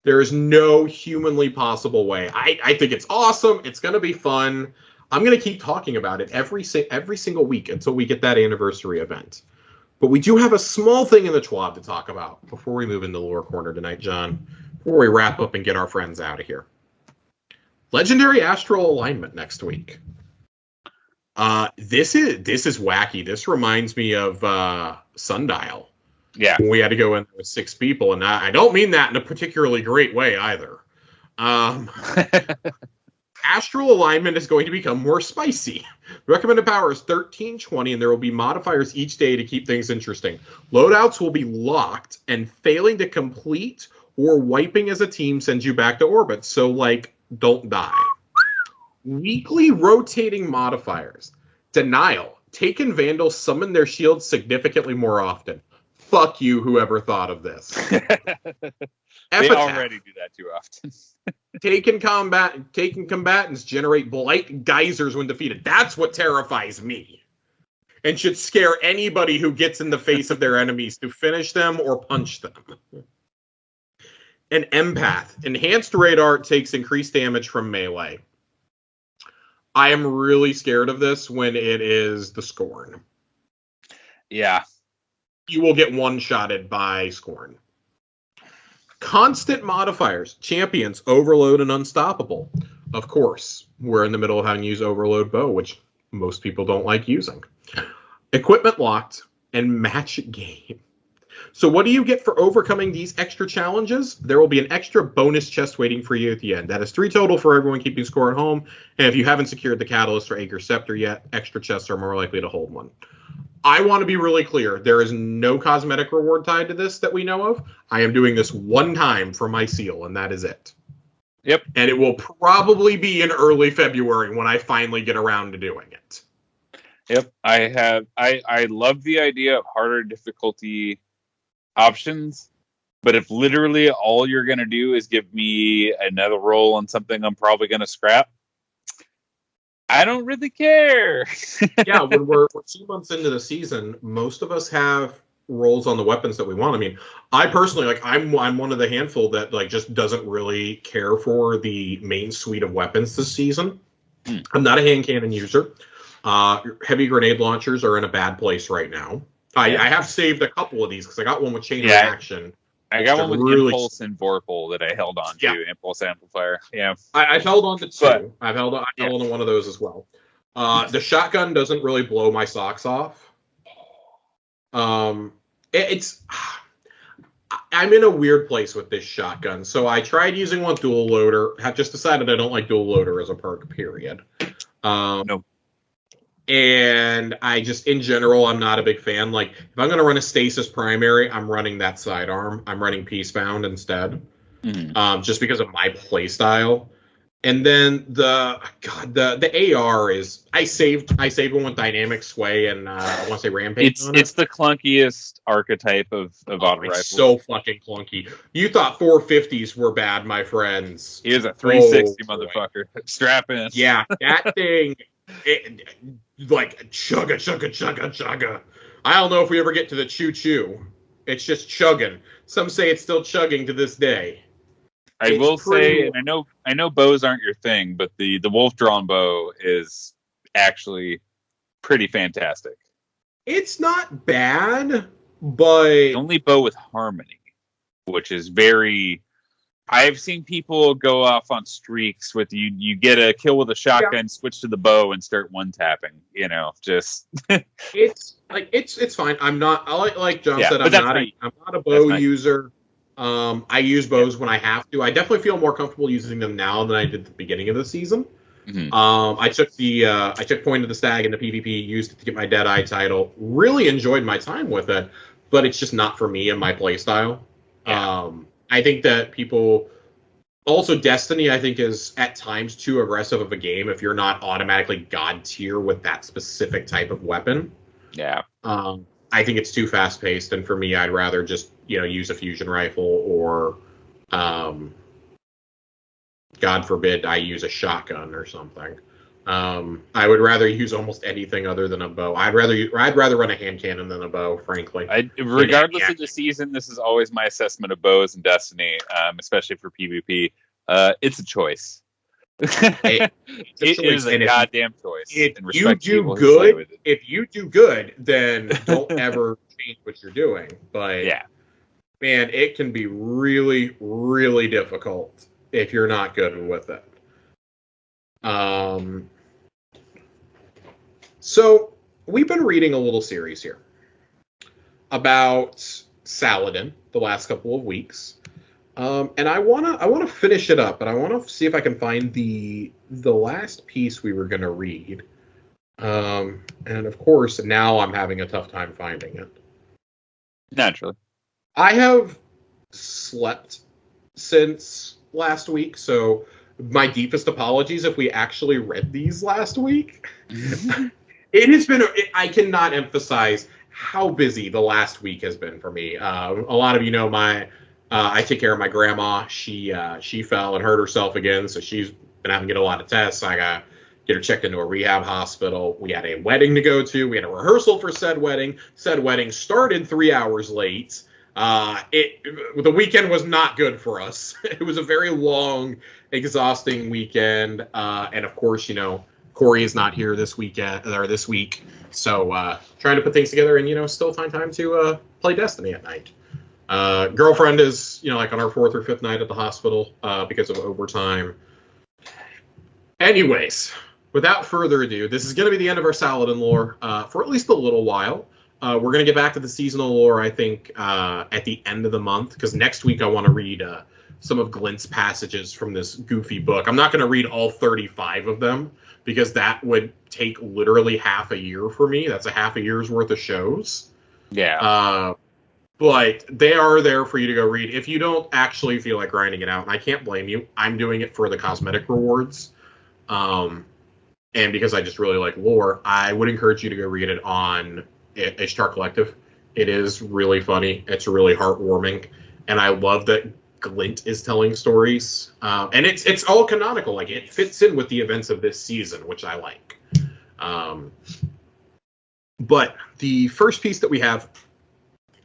There is no humanly possible way. I think it's awesome. It's going to be fun. I'm going to keep talking about it every single week until we get that anniversary event. But we do have a small thing in the TWAB to talk about before we move into the lore corner tonight, John. Before we wrap up and get our friends out of here. Legendary Astral Alignment next week. This is wacky. This reminds me of Sundial. Yeah, we had to go in with 6 people, and I don't mean that in a particularly great way either. Astral Alignment is going to become more spicy. Recommended power is 1320, and there will be modifiers each day to keep things interesting. Loadouts will be locked, and failing to complete or wiping as a team sends you back to orbit, so, like, don't die. Weekly rotating modifiers. Denial. Take and Vandal summon their shields significantly more often. Fuck you, whoever thought of this. They already do that too often. Taken combatants generate blight geysers when defeated. That's what terrifies me. And should scare anybody who gets in the face of their enemies to finish them or punch them. An empath. Enhanced radar takes increased damage from melee. I am really scared of this when it is the Scorn. Yeah. You will get one-shotted by Scorn. Constant modifiers. Champions, Overload, and Unstoppable. Of course, we're in the middle of having to use Overload Bow, which most people don't like using. Equipment locked and match game. So what do you get for overcoming these extra challenges? There will be an extra bonus chest waiting for you at the end. That is 3 total for everyone keeping score at home. And if you haven't secured the Catalyst or Acre Scepter yet, extra chests are more likely to hold one. I want to be really clear. There is no cosmetic reward tied to this that we know of. I am doing this one time for my seal, and that is it. Yep. And it will probably be in early February when I finally get around to doing it. Yep. I love the idea of harder difficulty options, but if literally all you're going to do is give me another roll on something I'm probably going to scrap, I don't really care. Yeah, when we're 2 months into the season, most of us have rolls on the weapons that we want. I mean, I personally, I'm one of the handful that just doesn't really care for the main suite of weapons this season. I'm not a hand cannon user. Heavy grenade launchers are in a bad place right now. I have saved a couple of these because I got one with chain reaction. I got one with really Impulse and Vorpal that I held on to. Impulse Amplifier. Yeah. I've held on to 2. I've held on to one of those as well. The shotgun doesn't really blow my socks off. I'm in a weird place with this shotgun. So I tried using one dual loader. Have just decided I don't like dual loader as a perk, period. Nope. And I just, in general, I'm not a big fan. Like, if I'm going to run a stasis primary, I'm running that sidearm. I'm running Peacebound instead, just because of my playstyle. And then the AR is, I saved one with Dynamic Sway and I want to say Rampage. It's the clunkiest archetype of auto rifle. It's so fucking clunky. You thought 450s were bad, my friends. He is a 360 motherfucker. Strap in. Yeah, that thing. Chugga. I don't know if we ever get to the choo-choo. It's just chugging. Some say it's still chugging to this day. I will say, and I know bows aren't your thing, but the wolf drawn bow is actually pretty fantastic. It's not bad, but the only bow with harmony, which is very. I've seen people go off on streaks with you get a kill with a shotgun, switch to the bow, and start one tapping. Just it's fine. I'm not. Like John said, I'm not a bow user. I use bows when I have to. I definitely feel more comfortable using them now than I did at the beginning of the season. I took Point of the Stag into PvP, used it to get my Deadeye title. Really enjoyed my time with it, but it's just not for me and my playstyle. Yeah. I think that people also Destiny, I think, is at times too aggressive of a game if you're not automatically god tier with that specific type of weapon. Yeah. I think it's too fast paced, and for me, I'd rather just use a fusion rifle or, God forbid, I use a shotgun or something. I would rather use almost anything other than a bow. I'd rather run a hand cannon than a bow, frankly. Regardless of the season, this is always my assessment of bows in Destiny, especially for PvP. It's a choice. It is a goddamn choice. If you do good, then don't ever change what you're doing. But man, it can be really, really difficult if you're not good with it. So we've been reading a little series here about Saladin the last couple of weeks. And I wanna finish it up, but I want to see if I can find the last piece we were going to read. And of course, now I'm having a tough time finding it. Naturally. I have slept since last week, so my deepest apologies if we actually read these last week. It has been. I cannot emphasize how busy the last week has been for me. A lot of you know I take care of my grandma. She fell and hurt herself again, so she's been having to get a lot of tests. I got to get her checked into a rehab hospital. We had a wedding to go to. We had a rehearsal for said wedding. Said wedding started 3 hours late. The weekend was not good for us. It was a very long, exhausting weekend, and of course, Corey is not here this weekend or this week, so trying to put things together and still find time to play Destiny at night. Girlfriend is like on our 4th or 5th night at the hospital because of overtime. Anyways, without further ado, this is going to be the end of our Saladin lore for at least a little while. We're going to get back to the seasonal lore, I think, at the end of the month, because next week I want to read some of Glint's passages from this goofy book. I'm not going to read all 35 of them, because that would take literally half a year for me. That's a half a year's worth of shows. Yeah. But they are there for you to go read. If you don't actually feel like grinding it out, and I can't blame you, I'm doing it for the cosmetic rewards. And because I just really like lore, I would encourage you to go read it on Ishtar Collective. It is really funny. It's really heartwarming. And I love that Glint is telling stories. And it's all canonical. Like, it fits in with the events of this season, which I like. But the first piece that we have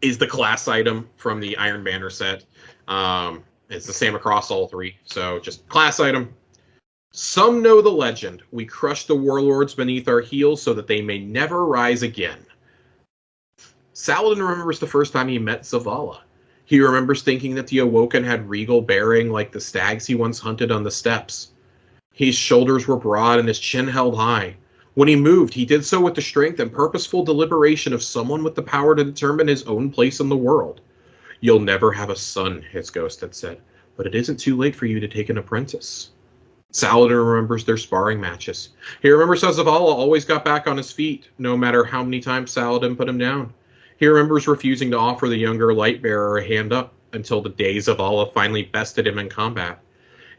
is the class item from the Iron Banner set. It's the same across all three. So just class item. Some know the legend. We crush the warlords beneath our heels so that they may never rise again. Saladin remembers the first time he met Zavala. He remembers thinking that the Awoken had regal bearing like the stags he once hunted on the steppes. His shoulders were broad and his chin held high. When he moved, he did so with the strength and purposeful deliberation of someone with the power to determine his own place in the world. You'll never have a son, his ghost had said, but it isn't too late for you to take an apprentice. Saladin remembers their sparring matches. He remembers how Zavala always got back on his feet, no matter how many times Saladin put him down. He remembers refusing to offer the younger Lightbearer a hand up until the day Zavala finally bested him in combat.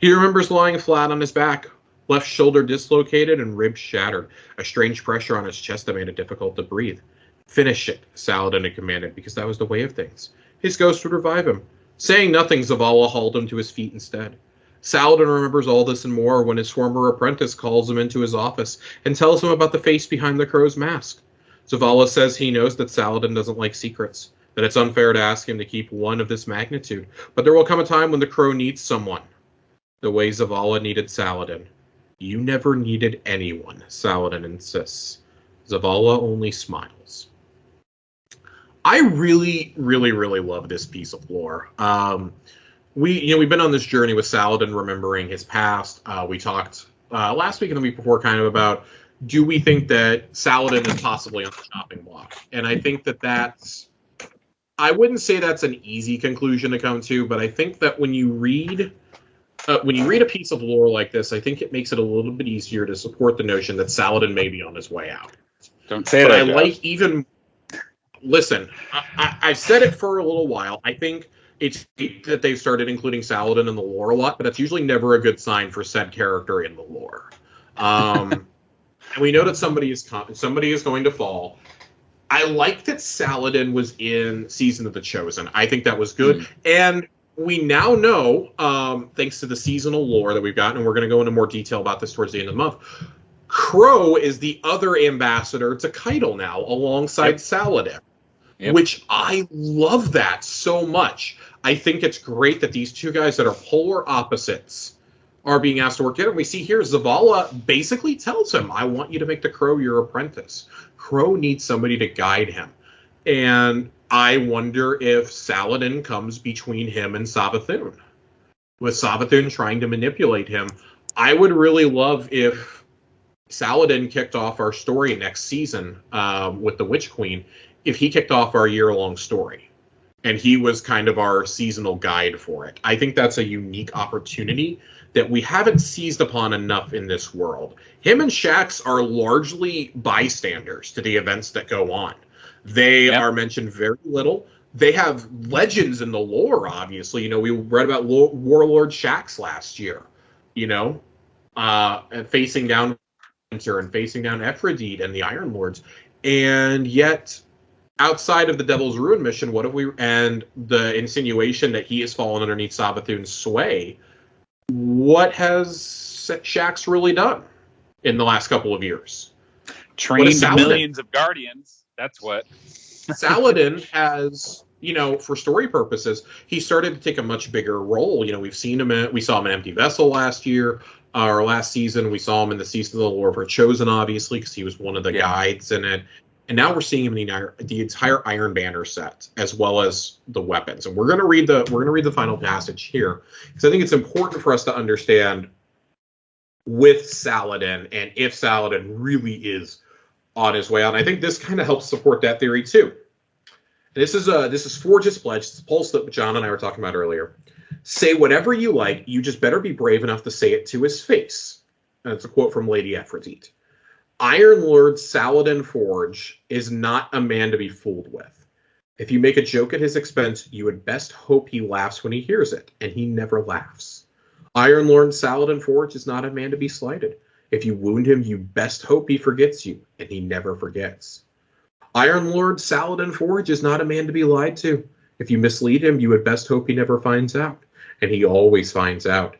He remembers lying flat on his back, left shoulder dislocated and ribs shattered, a strange pressure on his chest that made it difficult to breathe. Finish it, Saladin had commanded, because that was the way of things. His ghost would revive him. Saying nothing, Zavala hauled him to his feet instead. Saladin remembers all this and more when his former apprentice calls him into his office and tells him about the face behind the crow's mask. Zavala says he knows that Saladin doesn't like secrets, that it's unfair to ask him to keep one of this magnitude, but there will come a time when the crow needs someone. The way Zavala needed Saladin. You never needed anyone, Saladin insists. Zavala only smiles. I really, really, really love this piece of lore. We've been on this journey with Saladin remembering his past. We talked last week and the week before kind of about, do we think that Saladin is possibly on the chopping block? And I think I wouldn't say that's an easy conclusion to come to, but I think that when you read a piece of lore like this, I think it makes it a little bit easier to support the notion that Saladin may be on his way out. Don't say but that. I like even. Listen, I've said it for a little while. I think it's that they've started including Saladin in the lore a lot, but that's usually never a good sign for said character in the lore. And we know that somebody is going to fall. I like that Saladin was in Season of the Chosen. I think that was good. And we now know, thanks to the seasonal lore that we've gotten, and we're going to go into more detail about this towards the end of the month, Crow is the other ambassador to Keitel now, alongside Saladin. Yep. Which I love that so much. I think it's great that these two guys that are polar opposites are being asked to work together. We see here Zavala basically tells him, I want you to make the Crow your apprentice. Crow needs somebody to guide him. And I wonder if Saladin comes between him and Savathun. With Savathun trying to manipulate him, I would really love if Saladin kicked off our story next season with the Witch Queen, if he kicked off our year-long story. And he was kind of our seasonal guide for it. I think that's a unique opportunity that we haven't seized upon enough in this world. Him and Shax are largely bystanders to the events that go on. They are mentioned very little. They have legends in the lore, obviously. We read about Warlord Shax last year, and facing down and facing down Ephrodite and the Iron Lords. And yet, outside of the Devil's Ruin mission, what have we, and the insinuation that he has fallen underneath Savathun's sway, what has Shaxx really done in the last couple of years? Trained millions of Guardians. That's what. Saladin has, for story purposes, he started to take a much bigger role. We saw him in Empty Vessel last year, or last season. We saw him in the Season of the Lord of Chosen, obviously, because he was one of the guides in it. And now we're seeing him in the entire Iron Banner set, as well as the weapons. And we're going to read the final passage here, because I think it's important for us to understand with Saladin, and if Saladin really is on his way out. And I think this kind of helps support that theory too. This is Forge's pledge. It's the pulse that John and I were talking about earlier. Say whatever you like, you just better be brave enough to say it to his face. And it's a quote from Lady Ephrodite. Iron Lord Saladin Forge is not a man to be fooled with. If you make a joke at his expense, you would best hope he laughs when he hears it, and he never laughs. Iron Lord Saladin Forge is not a man to be slighted. If you wound him, you best hope he forgets you, and he never forgets. Iron Lord Saladin Forge is not a man to be lied to. If you mislead him, you would best hope he never finds out, and he always finds out.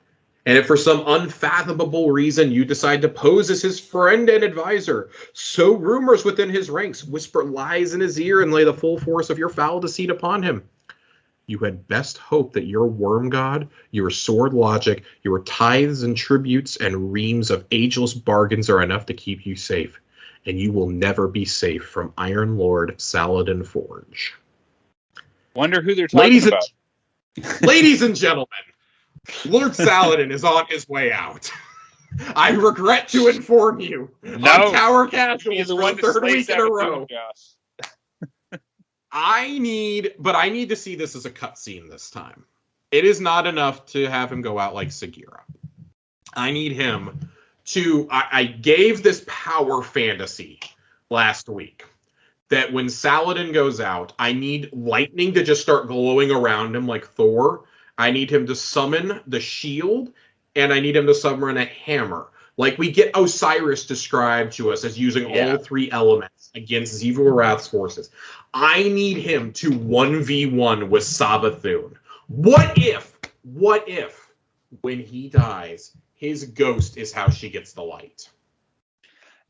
And if for some unfathomable reason you decide to pose as his friend and advisor, sow rumors within his ranks, whisper lies in his ear, and lay the full force of your foul deceit upon him, you had best hope that your worm god, your sword logic, your tithes and tributes, and reams of ageless bargains are enough to keep you safe, and you will never be safe from Iron Lord Saladin Forge. Wonder who they're talking about. Ladies and gentlemen, Lord Saladin is on his way out. I regret to inform you. No. On Tower Casuals for the third week in a row. I need to see this as a cutscene this time. It is not enough to have him go out like Sagira. I need him to... I gave this power fantasy last week that when Saladin goes out, I need lightning to just start glowing around him like Thor. I need him to summon the shield, and I need him to summon a hammer. Like we get Osiris described to us as using all three elements against Xivu Arath's forces. I need him to 1v1 with Savathun. What if, when he dies, his ghost is how she gets the light?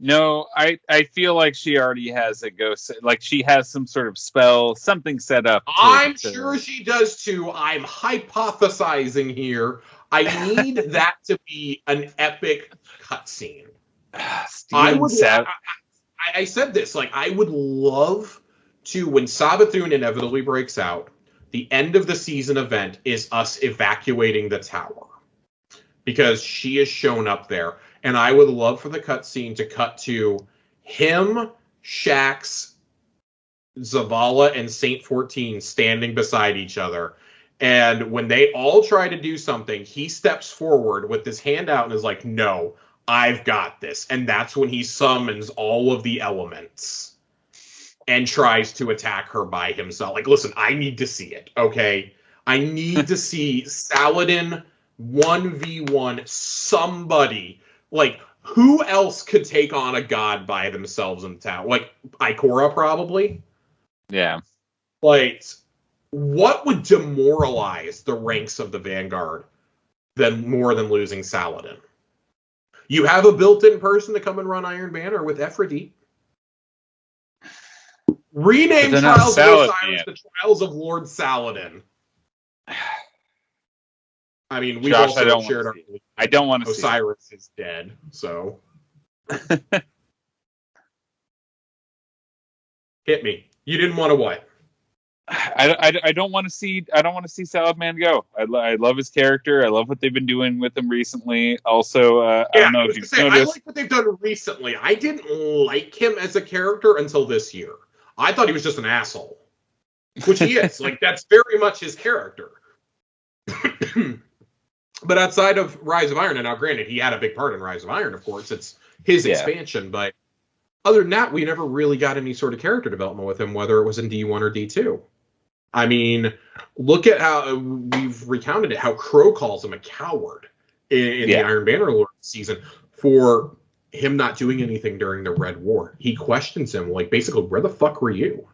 No, I feel like she already has a ghost. Like she has some sort of spell, something set up. I'm sure she does too. I'm hypothesizing here. I need that to be an epic cutscene. I said this, like, I would love to, when Savathun inevitably breaks out, the end of the season event is us evacuating the tower. Because she has shown up there. And I would love for the cutscene to cut to him, Shaxx, Zavala, and Saint 14 standing beside each other. And when they all try to do something, he steps forward with his hand out and is like, no, I've got this. And that's when he summons all of the elements and tries to attack her by himself. Like, listen, I need to see it, okay? I need to see Saladin 1v1 somebody. Like, who else could take on a god by themselves in town? Like, Ikora, probably? Yeah. Like, what would demoralize the ranks of the Vanguard more than losing Saladin? You have a built-in person to come and run Iron Banner with Ephrodite. Rename Trials of Osiris the Trials of Lord Saladin. I mean, we've Josh, also shared our... I don't want to see Osiris is dead, so... Hit me. You didn't want to what? I don't want to see Saladman go. I love his character. I love what they've been doing with him recently. Also, I don't know if you've noticed. I like what they've done recently. I didn't like him as a character until this year. I thought he was just an asshole, which he is. Like, that's very much his character. But outside of Rise of Iron, and now granted, he had a big part in Rise of Iron, of course, it's his expansion, but other than that, we never really got any sort of character development with him, whether it was in D1 or D2. I mean, look at how we've recounted it, how Crow calls him a coward in the Iron Banner Lord season for him not doing anything during the Red War. He questions him, like, basically, where the fuck were you?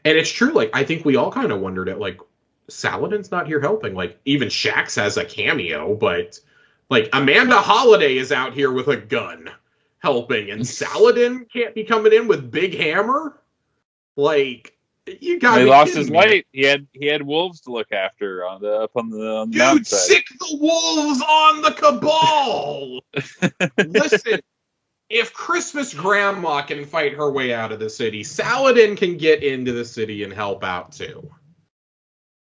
And it's true, like, I think we all kind of wondered it, like, Saladin's not here helping. Like, even Shax has a cameo, but, like, Amanda Holiday is out here with a gun helping, and Saladin can't be coming in with Big Hammer? Like, you got He lost his light. He had wolves to look after up on the Dude, mountainside. sick the wolves on the Cabal! Listen, if Christmas Grandma can fight her way out of the city, Saladin can get into the city and help out too.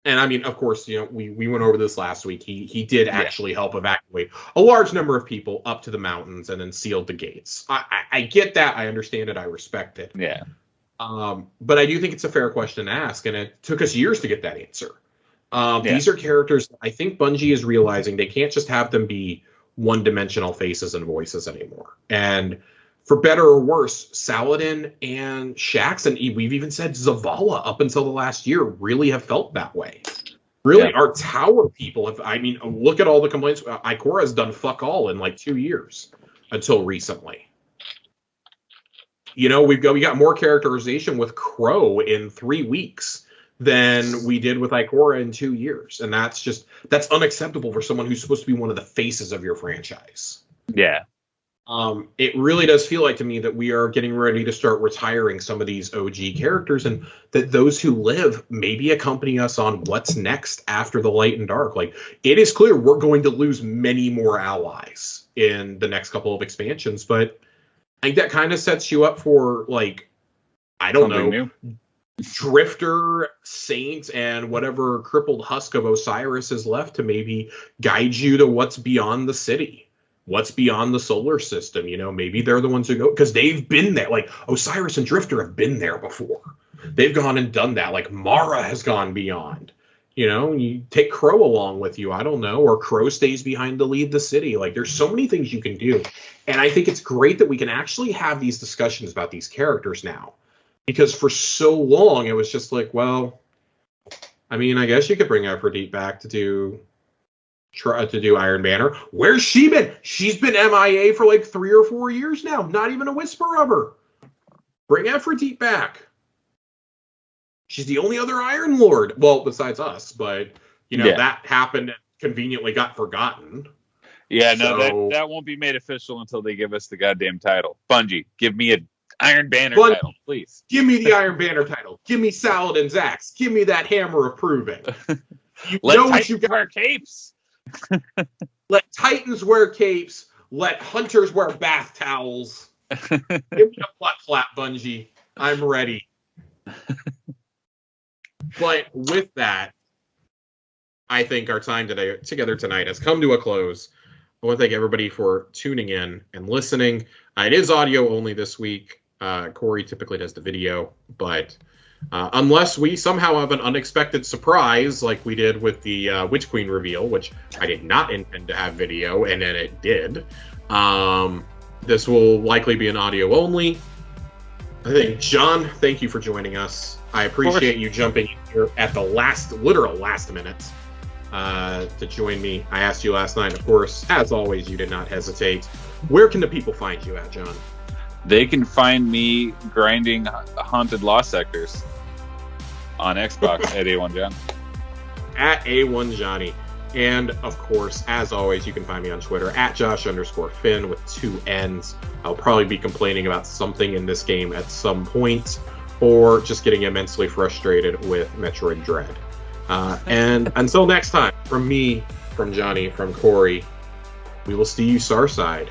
And I mean, of course, you know, we went over this last week. He did actually help evacuate a large number of people up to the mountains and then sealed the gates. I get that. I understand it. I respect it. Yeah. But I do think it's a fair question to ask, and it took us years to get that answer. These are characters I think Bungie is realizing they can't just have them be one-dimensional faces and voices anymore. And for better or worse, Saladin and Shax, and we've even said Zavala up until the last year, really have felt that way. Really, our tower people have, I mean, look at all the complaints. Ikora has done fuck all in like 2 years until recently. You know, we got more characterization with Crow in 3 weeks than we did with Ikora in 2 years. And that's unacceptable for someone who's supposed to be one of the faces of your franchise. Yeah. It really does feel like to me that we are getting ready to start retiring some of these OG characters, and that those who live maybe accompany us on what's next after the light and dark. Like, it is clear we're going to lose many more allies in the next couple of expansions, but I think that kind of sets you up for, like, I don't know, new. Drifter, Saint, and whatever crippled husk of Osiris is left to maybe guide you to what's beyond the city, what's beyond the solar system. You know, maybe they're the ones who go, because they've been there. Like, Osiris and Drifter have been there before. They've gone and done that. Like, Mara has gone beyond. You know, you take Crow along with you, I don't know, or Crow stays behind to lead the city. Like, there's so many things you can do. And I think it's great that we can actually have these discussions about these characters now. Because for so long, it was just like, well, I mean, I guess you could bring Aphrodite back to do Iron Banner. Where's she been? She's been MIA for like 3 or 4 years now. Not even a whisper of her. Bring Aphrodite back. She's the only other Iron Lord. Well, besides us, but, you know, that happened and conveniently got forgotten. Yeah, no, that won't be made official until they give us the goddamn title. Bungie, give me an Iron Banner title, please. Give me the Iron Banner title. Give me Saladin's axe. Give me that hammer of proving. You know what you got. Wear capes. Let Titans wear capes. Let Hunters wear bath towels. Give me a plot flap, Bungie. I'm ready. But with that, I think our time together tonight has come to a close. I want to thank everybody for tuning in and listening. It is audio only this week. Corey typically does the video, but unless we somehow have an unexpected surprise like we did with the Witch Queen reveal, which I did not intend to have video, and then it did, this will likely be an audio only. I think, John, thank you for joining us. I appreciate you jumping in here at the literal last minute to join me. I asked you last night, of course, as always, you did not hesitate. Where can the people find you at, John? They can find me grinding Haunted Lost Sectors on Xbox at A1 John. At A1 Johnny. And, of course, as always, you can find me on Twitter at Josh_Finn with 2 N's. I'll probably be complaining about something in this game at some point, or just getting immensely frustrated with Metroid Dread. And until next time, from me, from Johnny, from Corey, we will see you Starside.